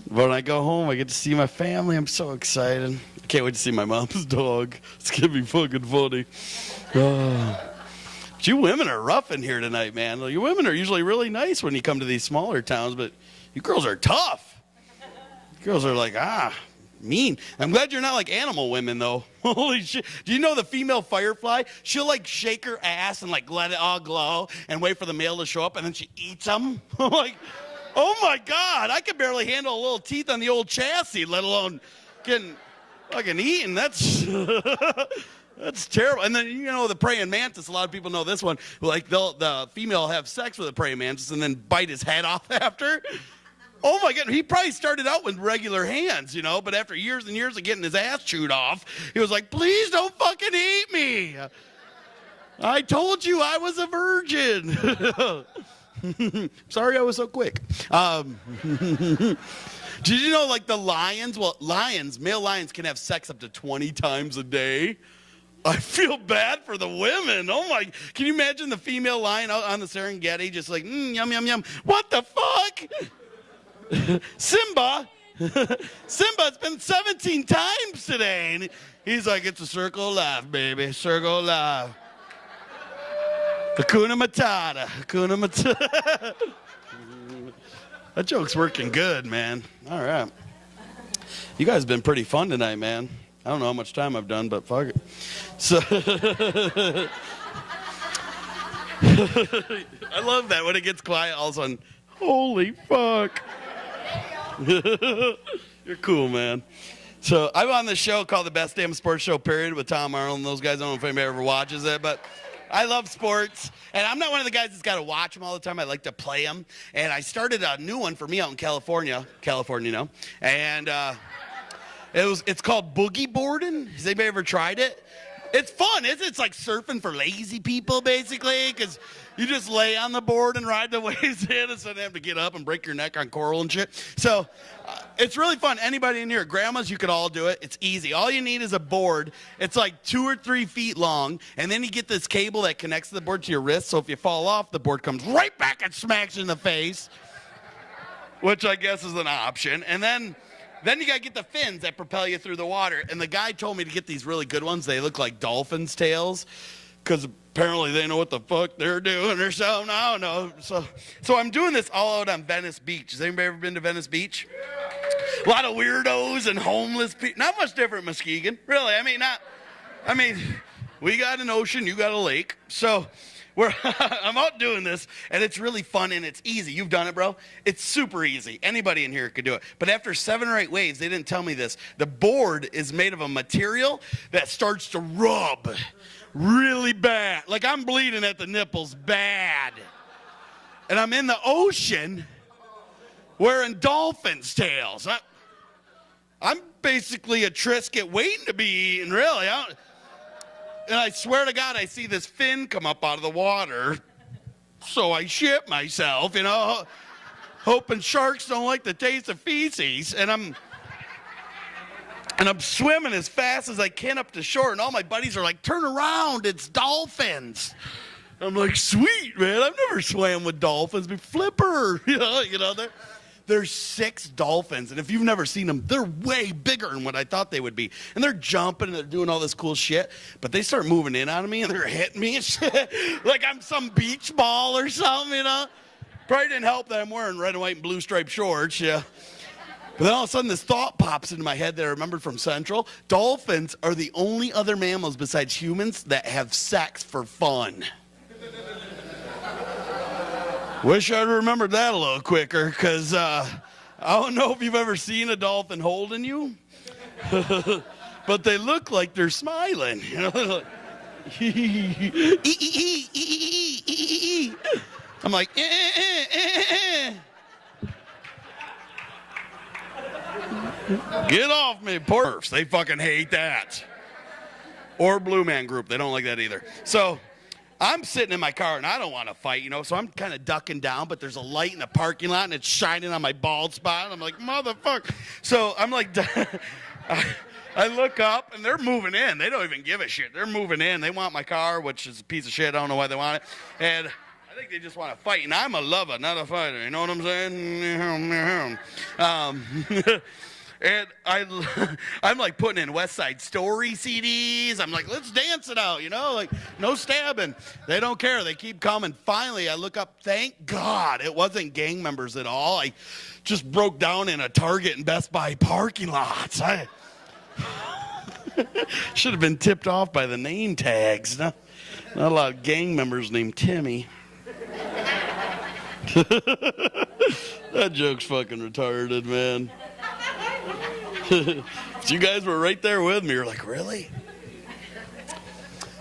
When I go home, I get to see my family. I'm so excited. I can't wait to see my mom's dog. It's going to be fucking funny. But you women are rough in here tonight, man. You women are usually really nice when you come to these smaller towns, but you girls are tough. You girls are like, mean. I'm glad you're not like animal women, though. Holy shit. Do you know the female firefly? She'll like shake her ass and like let it all glow and wait for the male to show up, and then she eats them. Like, oh my God, I can barely handle a little teeth on the old chassis, let alone getting fucking eaten. That's that's terrible. And then, the praying mantis, a lot of people know this one. Like, the female will have sex with a praying mantis and then bite his head off after. Oh my God, he probably started out with regular hands, but after years and years of getting his ass chewed off, he was like, please don't fucking eat me. I told you I was a virgin. Sorry I was so quick. Did you know, like, the lions? Well, male lions can have sex up to 20 times a day. I feel bad for the women. Oh my, can you imagine the female lion out on the Serengeti just like, yum, yum, yum. What the fuck? Simba, it's been 17 times today. And he's like, it's a circle of life, baby, circle of life. Hakuna Matata, Hakuna Matata. That joke's working good, man. All right. You guys have been pretty fun tonight, man. I don't know how much time I've done, but fuck it. So, I love that when it gets quiet, all of a sudden, holy fuck. You're cool, man. So I'm on this show called The Best Damn Sports Show, period, with Tom Arnold and those guys. I don't know if anybody ever watches it, but I love sports. And I'm not one of the guys that's got to watch them all the time. I like to play them. And I started a new one for me out in California, and it's called boogie boarding. Has anybody ever tried it? It's fun, isn't it? It's like surfing for lazy people, basically, because you just lay on the board and ride the waves in instead of having to get up and break your neck on coral and shit. So it's really fun. Anybody in here, grandmas, you could all do it. It's easy. All you need is a board. It's like 2 or 3 feet long, and then you get this cable that connects the board to your wrist, so if you fall off, the board comes right back and smacks you in the face, which I guess is an option. And then you got to get the fins that propel you through the water. And the guy told me to get these really good ones. They look like dolphins' tails because apparently they know what the fuck they're doing or something. I don't know. So I'm doing this all out on Venice Beach. Has anybody ever been to Venice Beach? A lot of weirdos and homeless people. Not much different, Muskegon. Really. I mean, we got an ocean. You got a lake. So I'm out doing this, and it's really fun, and it's easy. You've done it, bro. It's super easy. Anybody in here could do it. But after 7 or 8 waves, they didn't tell me this. The board is made of a material that starts to rub really bad. Like, I'm bleeding at the nipples bad. And I'm in the ocean wearing dolphins' tails. I'm basically a Triscuit waiting to be eaten, really. And I swear to God, I see this fin come up out of the water. So I shit myself, hoping sharks don't like the taste of feces. And I'm swimming as fast as I can up to shore. And all my buddies are like, turn around, it's dolphins. I'm like, sweet, man. I've never swam with dolphins. But flipper, There's 6 dolphins, and if you've never seen them, they're way bigger than what I thought they would be. And they're jumping, and they're doing all this cool shit, but they start moving in on me, and they're hitting me and shit, like I'm some beach ball or something, Probably didn't help that I'm wearing red and white and blue striped shorts, yeah. But then all of a sudden, this thought pops into my head that I remembered from Central. Dolphins are the only other mammals besides humans that have sex for fun. Wish I'd remembered that a little quicker, because I don't know if you've ever seen a dolphin holding you, but they look like they're smiling. I'm like, Get off me, Porfs. They fucking hate that. Or Blue Man Group. They don't like that either. So I'm sitting in my car, and I don't want to fight, so I'm kind of ducking down, but there's a light in the parking lot, and it's shining on my bald spot. And I'm like, motherfucker. So I'm like, I look up, and they're moving in. They don't even give a shit. They're moving in. They want my car, which is a piece of shit. I don't know why they want it. And I think they just want to fight. And I'm a lover, not a fighter. You know what I'm saying? And I'm like putting in West Side Story CDs. I'm like, let's dance it out, like no stabbing. They don't care. They keep coming. Finally, I look up. Thank God it wasn't gang members at all. I just broke down in a Target and Best Buy parking lots. I should have been tipped off by the name tags. Not a lot of gang members named Timmy. That joke's fucking retarded, man. You guys were right there with me. You're like, really?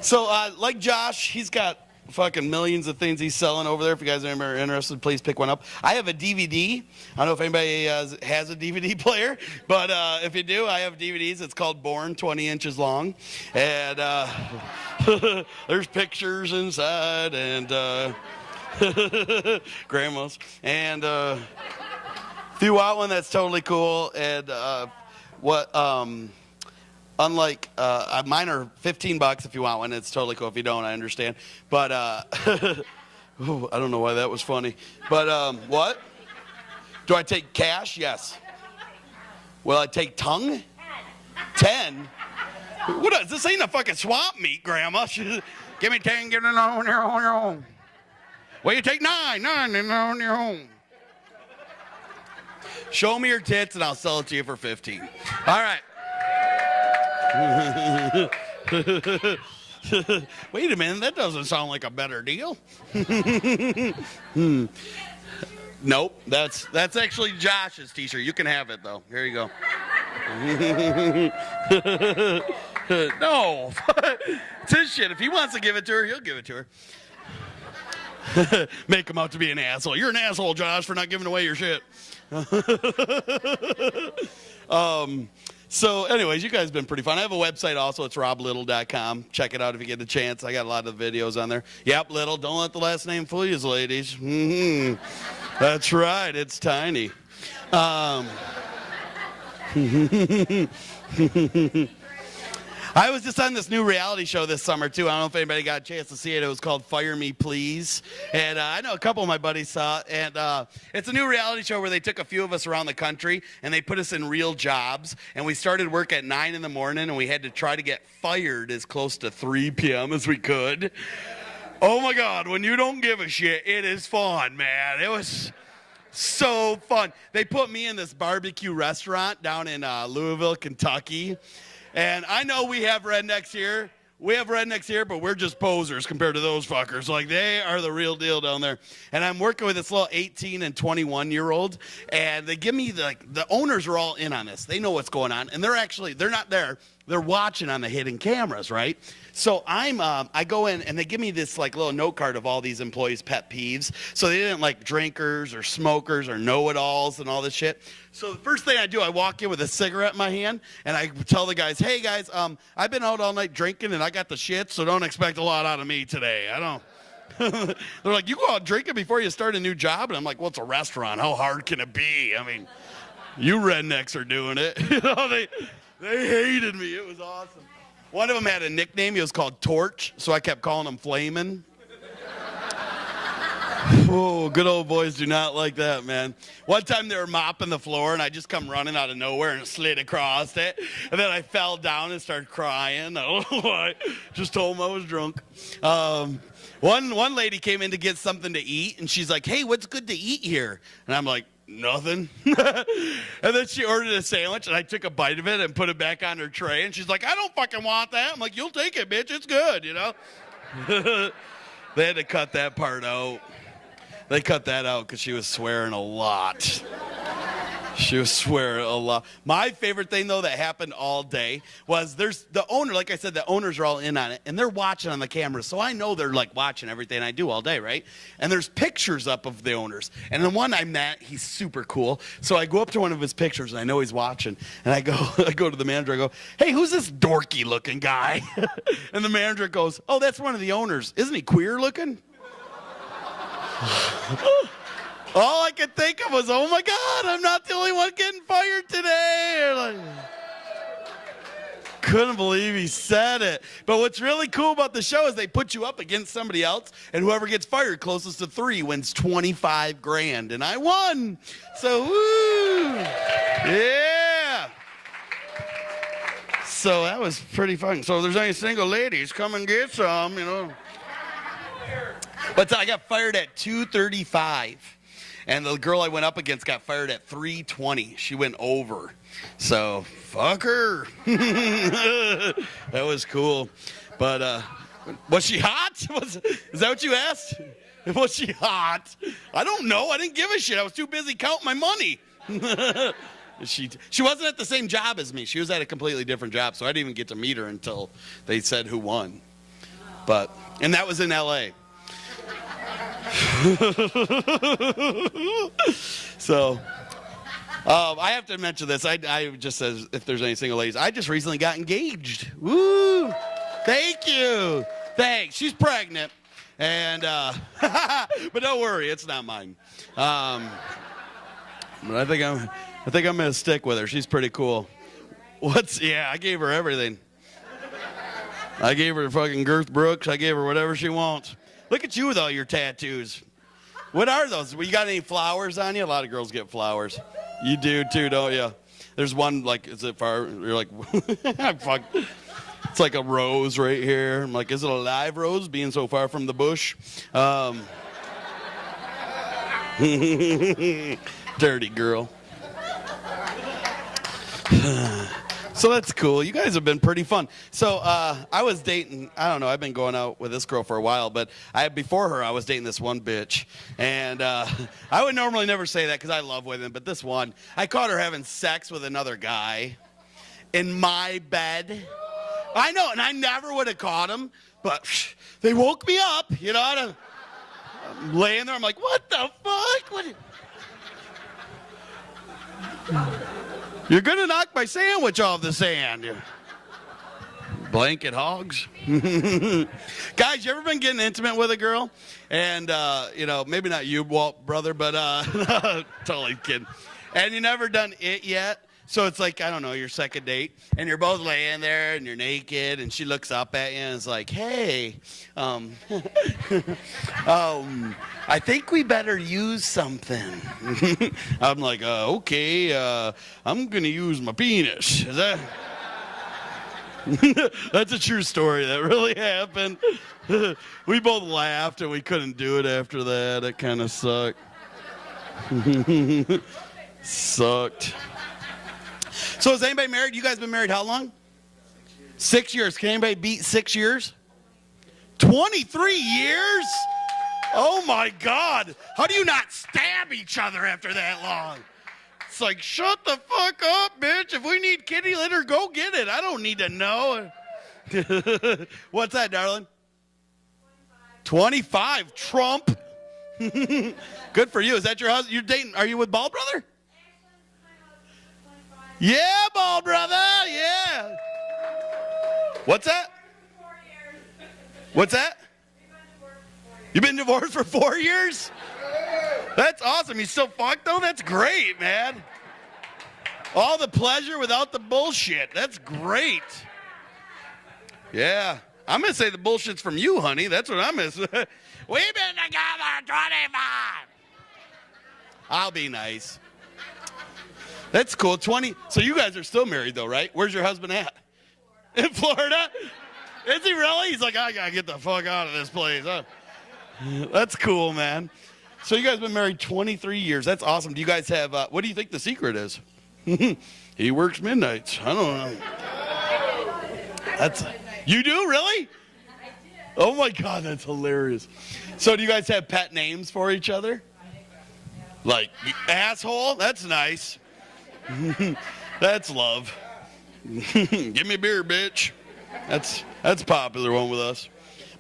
So, like Josh, he's got fucking millions of things he's selling over there. If you guys are interested, please pick one up. I have a DVD. I don't know if anybody has a DVD player, but if you do, I have DVDs. It's called Born 20 Inches Long. And there's pictures inside and grandma's. And if you want one, that's totally cool. And unlike mine are $15 if you want one. It's totally cool. If you don't, I understand. But ooh, I don't know why that was funny. But what? Do I take cash? Yes. Will I take tongue? 10. What is this? Ain't a fucking swamp meat, Grandma. Give me 10. Get it on your own. Well, you take 9 and on your own. Show me your tits and I'll sell it to you for 15. All right. Wait a minute, that doesn't sound like a better deal. Nope, that's actually Josh's t-shirt. You can have it though. Here you go. No, it's his shit. If he wants to give it to her, he'll give it to her. Make him out to be an asshole. You're an asshole, Josh, for not giving away your shit. So anyways, you guys have been pretty fun. I have a website also. It's roblittle.com. Check it out if you get a chance. I got a lot of videos on there. Yep, Little. Don't let the last name fool you, ladies. Mm-hmm. That's right. It's tiny. I was just on this new reality show this summer, too. I don't know if anybody got a chance to see it. It was called Fire Me, Please. And I know a couple of my buddies saw it. And it's a new reality show where they took a few of us around the country, and they put us in real jobs. And we started work at 9 in the morning, and we had to try to get fired as close to 3 p.m. as we could. Oh, my God. When you don't give a shit, it is fun, man. It was so fun. They put me in this barbecue restaurant down in Louisville, Kentucky. And I know we have rednecks here. But we're just posers compared to those fuckers. Like, they are the real deal down there. And I'm working with this little 18 and 21-year-old, and they give me, the owners are all in on this. They know what's going on, and they're not there. They're watching on the hidden cameras, right? So I go in, and they give me this, little note card of all these employees' pet peeves. So they didn't like drinkers or smokers or know-it-alls and all this shit. So the first thing I do, I walk in with a cigarette in my hand, and I tell the guys, hey, guys, I've been out all night drinking, and I got the shit, so don't expect a lot out of me today. I don't. They're like, you go out drinking before you start a new job? And I'm like, well, it's a restaurant. How hard can it be? I mean, you rednecks are doing it. They hated me. It was awesome. One of them had a nickname. He was called Torch, so I kept calling him Flamin'. Oh, good old boys do not like that, man. One time they were mopping the floor, and I just come running out of nowhere and slid across it. And then I fell down and started crying. I don't know why. Just told them I was drunk. One lady came in to get something to eat, and she's like, hey, what's good to eat here? And I'm like, nothing. And then she ordered a sandwich, and I took a bite of it and put it back on her tray. And she's like, I don't fucking want that. I'm like, you'll take it, bitch. It's good, They had to cut that part out. They cut that out because she was swearing a lot. She was swearing a lot. My favorite thing, though, that happened all day was there's the owner, like I said, the owners are all in on it, and they're watching on the camera. So I know they're, like, watching everything I do all day, right? And there's pictures up of the owners. And the one I met, he's super cool. So I go up to one of his pictures, and I know he's watching. And I go to the manager, I go, hey, who's this dorky-looking guy? And the manager goes, oh, that's one of the owners. Isn't he queer-looking? All I could think of was, oh my God, I'm not the only one getting fired today. Like, couldn't believe he said it. But what's really cool about the show is they put you up against somebody else, and whoever gets fired closest to 3 wins $25,000, and I won. So, woo, yeah. So that was pretty fun. So if there's any single ladies, come and get some, you know. But I got fired at 2:35. And the girl I went up against got fired at 3:20. She went over. So, fuck her. That was cool. But was she hot? Is that what you asked? Was she hot? I don't know. I didn't give a shit. I was too busy counting my money. She wasn't at the same job as me. She was at a completely different job. So I didn't even get to meet her until they said who won. And that was in L.A. So, I have to mention this. I just says if there's any single ladies, I just recently got engaged. Woo! Thank you. Thanks. She's pregnant, and but don't worry, it's not mine. But I think I'm gonna stick with her. She's pretty cool. I gave her everything. I gave her fucking Girth Brooks. I gave her whatever she wants. Look at you with all your tattoos. What are those? You got any flowers on you? A lot of girls get flowers. You do too, don't you? There's one, like, is it far? You're like, fuck. It's like a rose right here. I'm like, is it a live rose being so far from the bush? Dirty girl. So that's cool. You guys have been pretty fun. So I was dating, I don't know, I've been going out with this girl for a while, but before her, I was dating this one bitch. And I would normally never say that because I love women, but this one, I caught her having sex with another guy in my bed. I know, and I never would have caught him, but they woke me up, you know. I'm laying there, I'm like, what the fuck? You're going to knock my sandwich off the sand. Blanket hogs. Guys, you ever been getting intimate with a girl? And, maybe not you, Walt, brother, but totally kidding. And you never done it yet? So it's like, I don't know, your second date, and you're both laying there, and you're naked, and she looks up at you and is like, hey, I think we better use something. I'm like, okay, I'm going to use my penis. Is that? That's a true story. That really happened. We both laughed, and we couldn't do it after that. It kind of sucked. Sucked. So is anybody married? You guys been married how long? 6 years. Can anybody beat 6 years? 23 years? Oh my God. How do you not stab each other after that long? It's like, shut the fuck up, bitch. If we need kitty litter, go get it. I don't need to know. What's that, darling? 25. Trump. Good for you. Is that your husband? You're dating? Are you with Ball Brother? Yeah, Ball Brother. Yeah. What's that? What's that? You've been divorced for 4 years? That's awesome. You still fucked though? That's great, man. All the pleasure without the bullshit. That's great. Yeah. I'm going to say the bullshit's from you, honey. That's what I'm going to say. We've been together 25. I'll be nice. That's cool. 20. So you guys are still married though, right? Where's your husband at? In Florida? Is he really? He's like, I got to get the fuck out of this place. Huh? That's cool, man. So you guys been married 23 years. That's awesome. Do you guys have, what do you think the secret is? He works midnights. I don't know. You do, really? Oh my God, that's hilarious. So do you guys have pet names for each other? Like asshole? That's nice. That's love. Give me a beer, bitch. That's a popular one with us.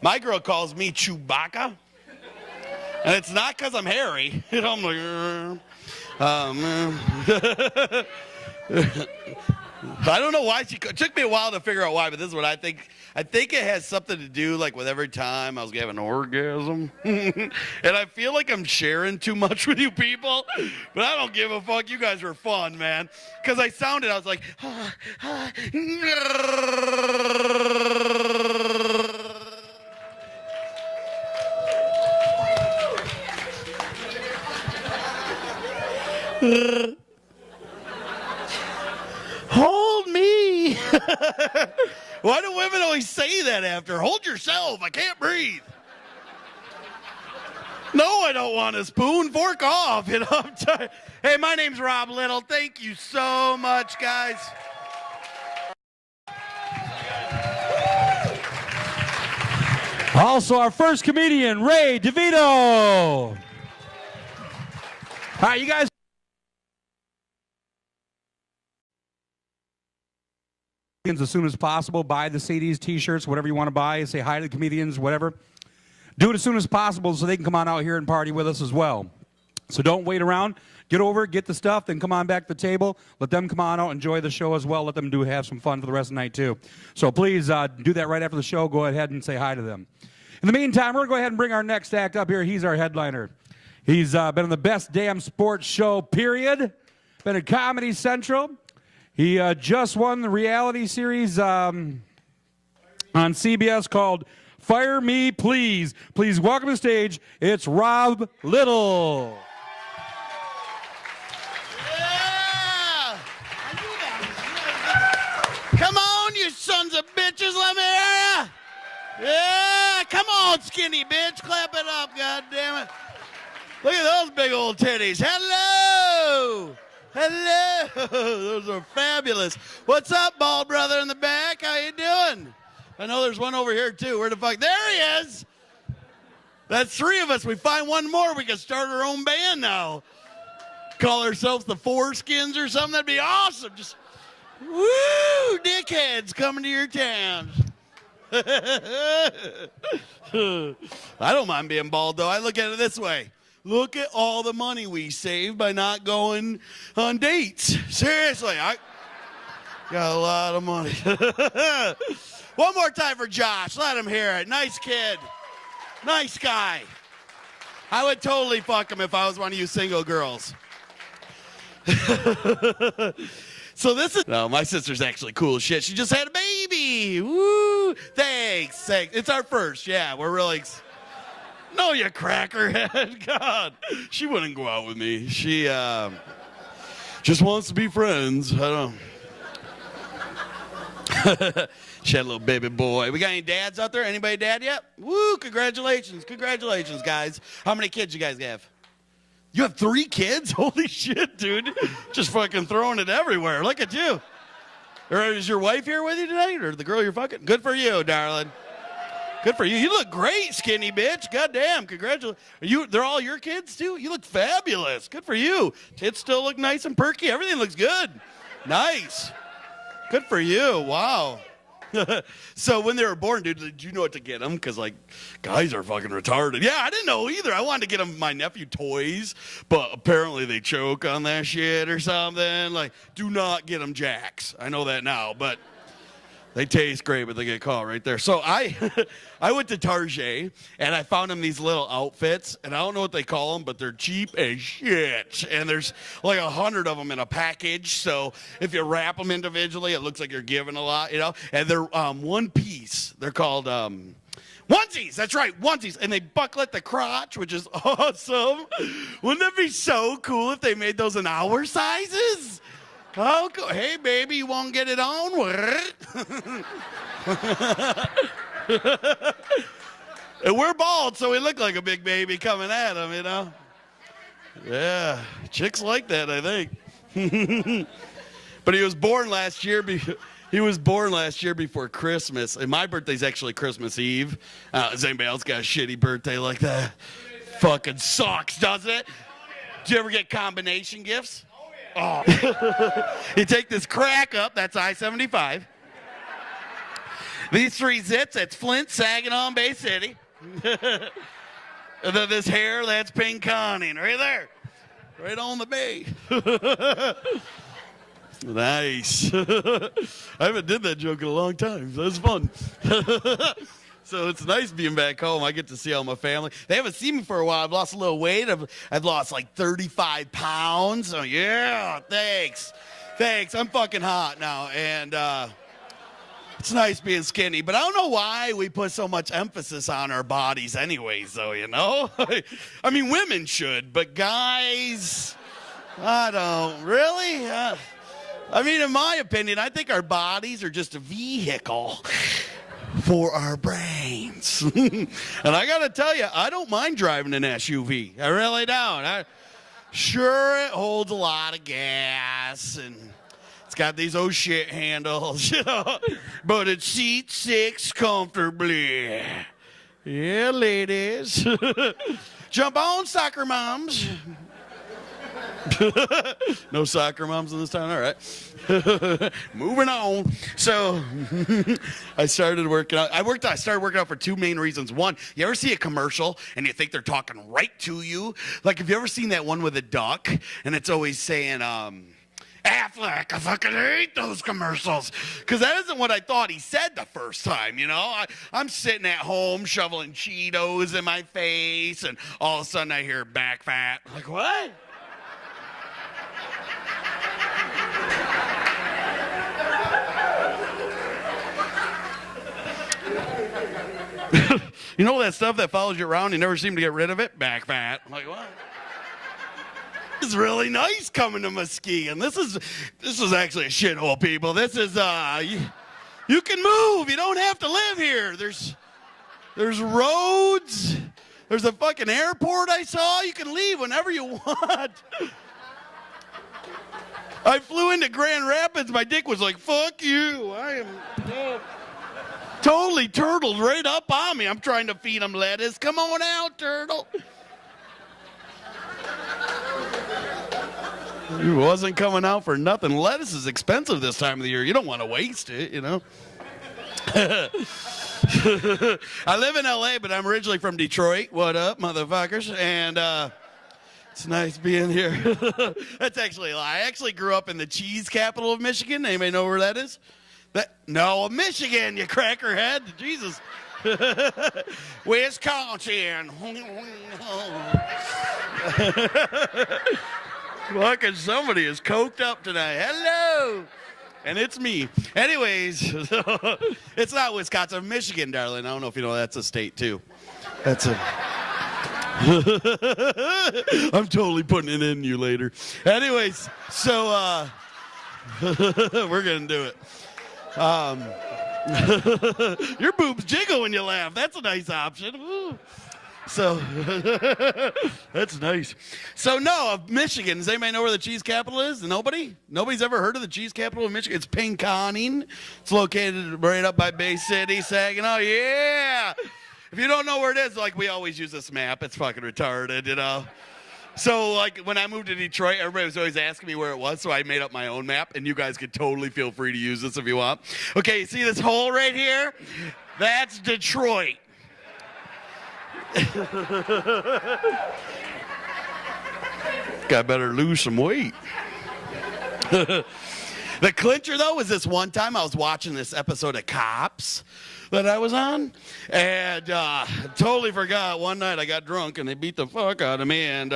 My girl calls me Chewbacca. And it's not because I'm hairy. You know, I'm like, I don't know why it took me a while to figure out why, but this is what I think. I think it has something to do like with every time I was having an orgasm. And I feel like I'm sharing too much with you people, but I don't give a fuck. You guys were fun, man. Because I was like, hold me. Why do women always say that after? Hold yourself. I can't breathe. No, I don't want a spoon. Fork off. You know, I'm tired. Hey, my name's Rob Little. Thank you so much, guys. Also, our first comedian, Ray DeVito. All right, you guys. As soon as possible, buy the CDs, T-shirts, whatever you want to buy. Say hi to the comedians, whatever. Do it as soon as possible so they can come on out here and party with us as well. So don't wait around. Get over, get the stuff, then come on back to the table. Let them come on out, enjoy the show as well. Let them have some fun for the rest of the night too. So please do that right after the show. Go ahead and say hi to them. In the meantime, we're going to go ahead and bring our next act up here. He's our headliner. He's been on the best damn sports show, period. Been at Comedy Central. He just won the reality series on CBS called Fire Me, Please. Please welcome to the stage, it's Rob Little. Yeah! Come on, you sons of bitches, let me hear ya! Yeah, come on, skinny bitch, clap it up, goddammit. Look at those big old titties. Hello! Hello! Those are fabulous. What's up, bald brother in the back? How you doing? I know there's one over here, too. Where the fuck? There he is! That's three of us. We find one more, we can start our own band now. Call ourselves the Foreskins or something. That'd be awesome. Just, woo! Dickheads coming to your towns. I don't mind being bald, though. I look at it this way. Look at all the money we saved by not going on dates. Seriously, I got a lot of money. One more time for Josh. Let him hear it. Nice kid. Nice guy. I would totally fuck him if I was one of you single girls. So this is... No, my sister's actually cool as shit. She just had a baby. Woo! Thanks. It's our first. Yeah, we're really... No, you crackerhead. God, she wouldn't go out with me. She just wants to be friends. I don't know. She had a little baby boy. We got any dads out there? Anybody dad yet? Woo, congratulations. Congratulations, guys. How many kids you guys have? You have 3 kids? Holy shit, dude. Just fucking throwing it everywhere. Look at you. Or is your wife here with you tonight? Or the girl you're fucking? Good for you, darling. Good for you. You look great, skinny bitch. Goddamn, congratulations. They're all your kids, too? You look fabulous. Good for you. Tits still look nice and perky. Everything looks good. Nice. Good for you. Wow. So when they were born, dude, did you know what to get them? Because, like, guys are fucking retarded. Yeah, I didn't know either. I wanted to get them, my nephew, toys, but apparently they choke on that shit or something. Like, do not get them Jacks. I know that now, but... They taste great, but they get caught right there. So I went to Target, and I found them these little outfits, and I don't know what they call them, but they're cheap as shit. And there's like 100 of them in a package, so if you wrap them individually, it looks like you're giving a lot, you know? And they're one piece. They're called onesies. That's right, onesies. And they buckle at the crotch, which is awesome. Wouldn't it be so cool if they made those in our sizes? Oh, hey, baby, you won't get it on? And we're bald, so we look like a big baby coming at him, you know? Yeah, chicks like that, I think. But he was born last year. He was born last year before Christmas, and my birthday's actually Christmas Eve. Has anybody else got a shitty birthday like that? Fucking sucks, doesn't it? Do you ever get combination gifts? Oh. You take this crack up, that's I-75. These 3 zits, that's Flint, Saginaw, and Bay City. And then this hair, that's Pinconning, right there. Right on the bay. Nice. I haven't did that joke in a long time. So that's fun. So it's nice being back home. I get to see all my family. They haven't seen me for a while. I've lost a little weight. I've lost like 35 pounds. Oh, yeah. Thanks. I'm fucking hot now. And it's nice being skinny. But I don't know why we put so much emphasis on our bodies anyways, though, you know? I mean, women should. But guys, I don't. Really? I mean, in my opinion, I think our bodies are just a vehicle for our brains. And I got to tell you, I don't mind driving an SUV. I really don't. Sure, it holds a lot of gas, and it's got these oh shit handles, you know, but it seats 6 comfortably. Yeah, ladies. Jump on, soccer moms. No soccer moms in this town? All right. Moving on. So I started working out. I started working out for 2 main reasons. One, you ever see a commercial and you think they're talking right to you? Like, have you ever seen that one with a duck and it's always saying, Affleck, I fucking hate those commercials. Because that isn't what I thought he said the first time, you know? I'm sitting at home shoveling Cheetos in my face, and all of a sudden I hear back fat. I'm like, what? You know that stuff that follows you around, you never seem to get rid of it? Back fat. I'm like, what? It's really nice coming to Muskegon. This is actually a shithole, people. This is you can move. You don't have to live here. There's roads. There's a fucking airport I saw. You can leave whenever you want. I flew into Grand Rapids. My dick was like, fuck you. I am totally turtled right up on me. I'm trying to feed him lettuce. Come on out, turtle. He wasn't coming out for nothing. Lettuce is expensive this time of the year. You don't want to waste it, you know. I live in L.A., but I'm originally from Detroit. What up, motherfuckers? And it's nice being here. That's actually a lie. I actually grew up in the cheese capital of Michigan. Anybody know where that is? No, Michigan, you crackerhead. Jesus. Wisconsin. Fucking somebody is coked up tonight. Hello. And it's me. Anyways, it's not Wisconsin, Michigan, darling. I don't know if you know that's a state, too. That's a... I'm totally putting it in you later. Anyways, so we're going to do it. Your boobs jiggle when you laugh. That's a nice option. Woo. So, that's nice. So, no, of Michigan. Does anybody know where the cheese capital is? Nobody? Nobody's ever heard of the cheese capital of Michigan? It's Pinconning. It's located right up by Bay City, Saginaw. Yeah! If you don't know where it is, like, we always use this map. It's fucking retarded, you know? So, like, when I moved to Detroit, everybody was always asking me where it was, so I made up my own map, and you guys could totally feel free to use this if you want. Okay, you see this hole right here? That's Detroit. Got better lose some weight. The clincher, though, was this one time I was watching this episode of Cops that I was on, and totally forgot. One night I got drunk, and they beat the fuck out of me, and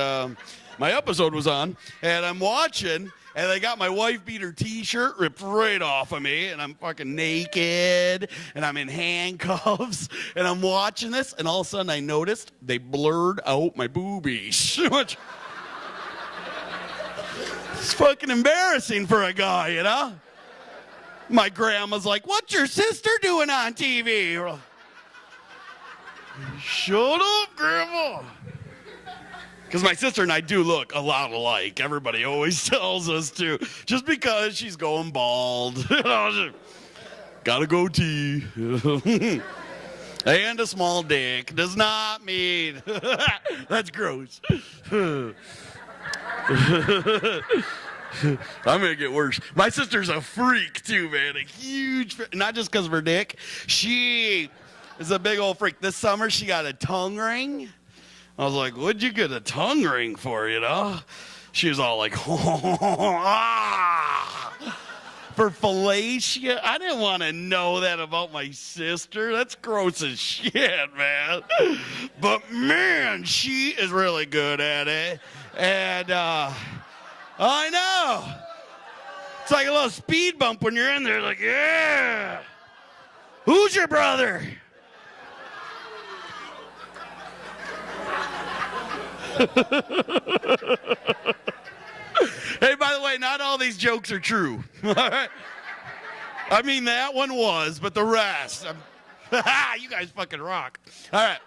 my episode was on, and I'm watching, and they got my wife beater t-shirt ripped right off of me, and I'm fucking naked, and I'm in handcuffs, and I'm watching this, and all of a sudden I noticed they blurred out my boobies. It's fucking embarrassing for a guy, you know? My grandma's like, what's your sister doing on TV? Shut up, Grandma. Because my sister and I do look a lot alike. Everybody always tells us to. Just because she's going bald. Got a goatee. And a small dick. Does not mean. That's gross. I'm gonna get worse. My sister's a freak too, man. A huge, not just because of her dick. She is a big old freak. This summer she got a tongue ring. I was like, "What'd you get a tongue ring for?" You know? She was all like, for fellatio. I didn't want to know that about my sister. That's gross as shit, man. But man, she is really good at it. And I know. It's like a little speed bump when you're in there, like, yeah. Who's your brother? Hey, by the way, not all these jokes are true. All right? I mean, that one was, but the rest. You guys fucking rock. All right.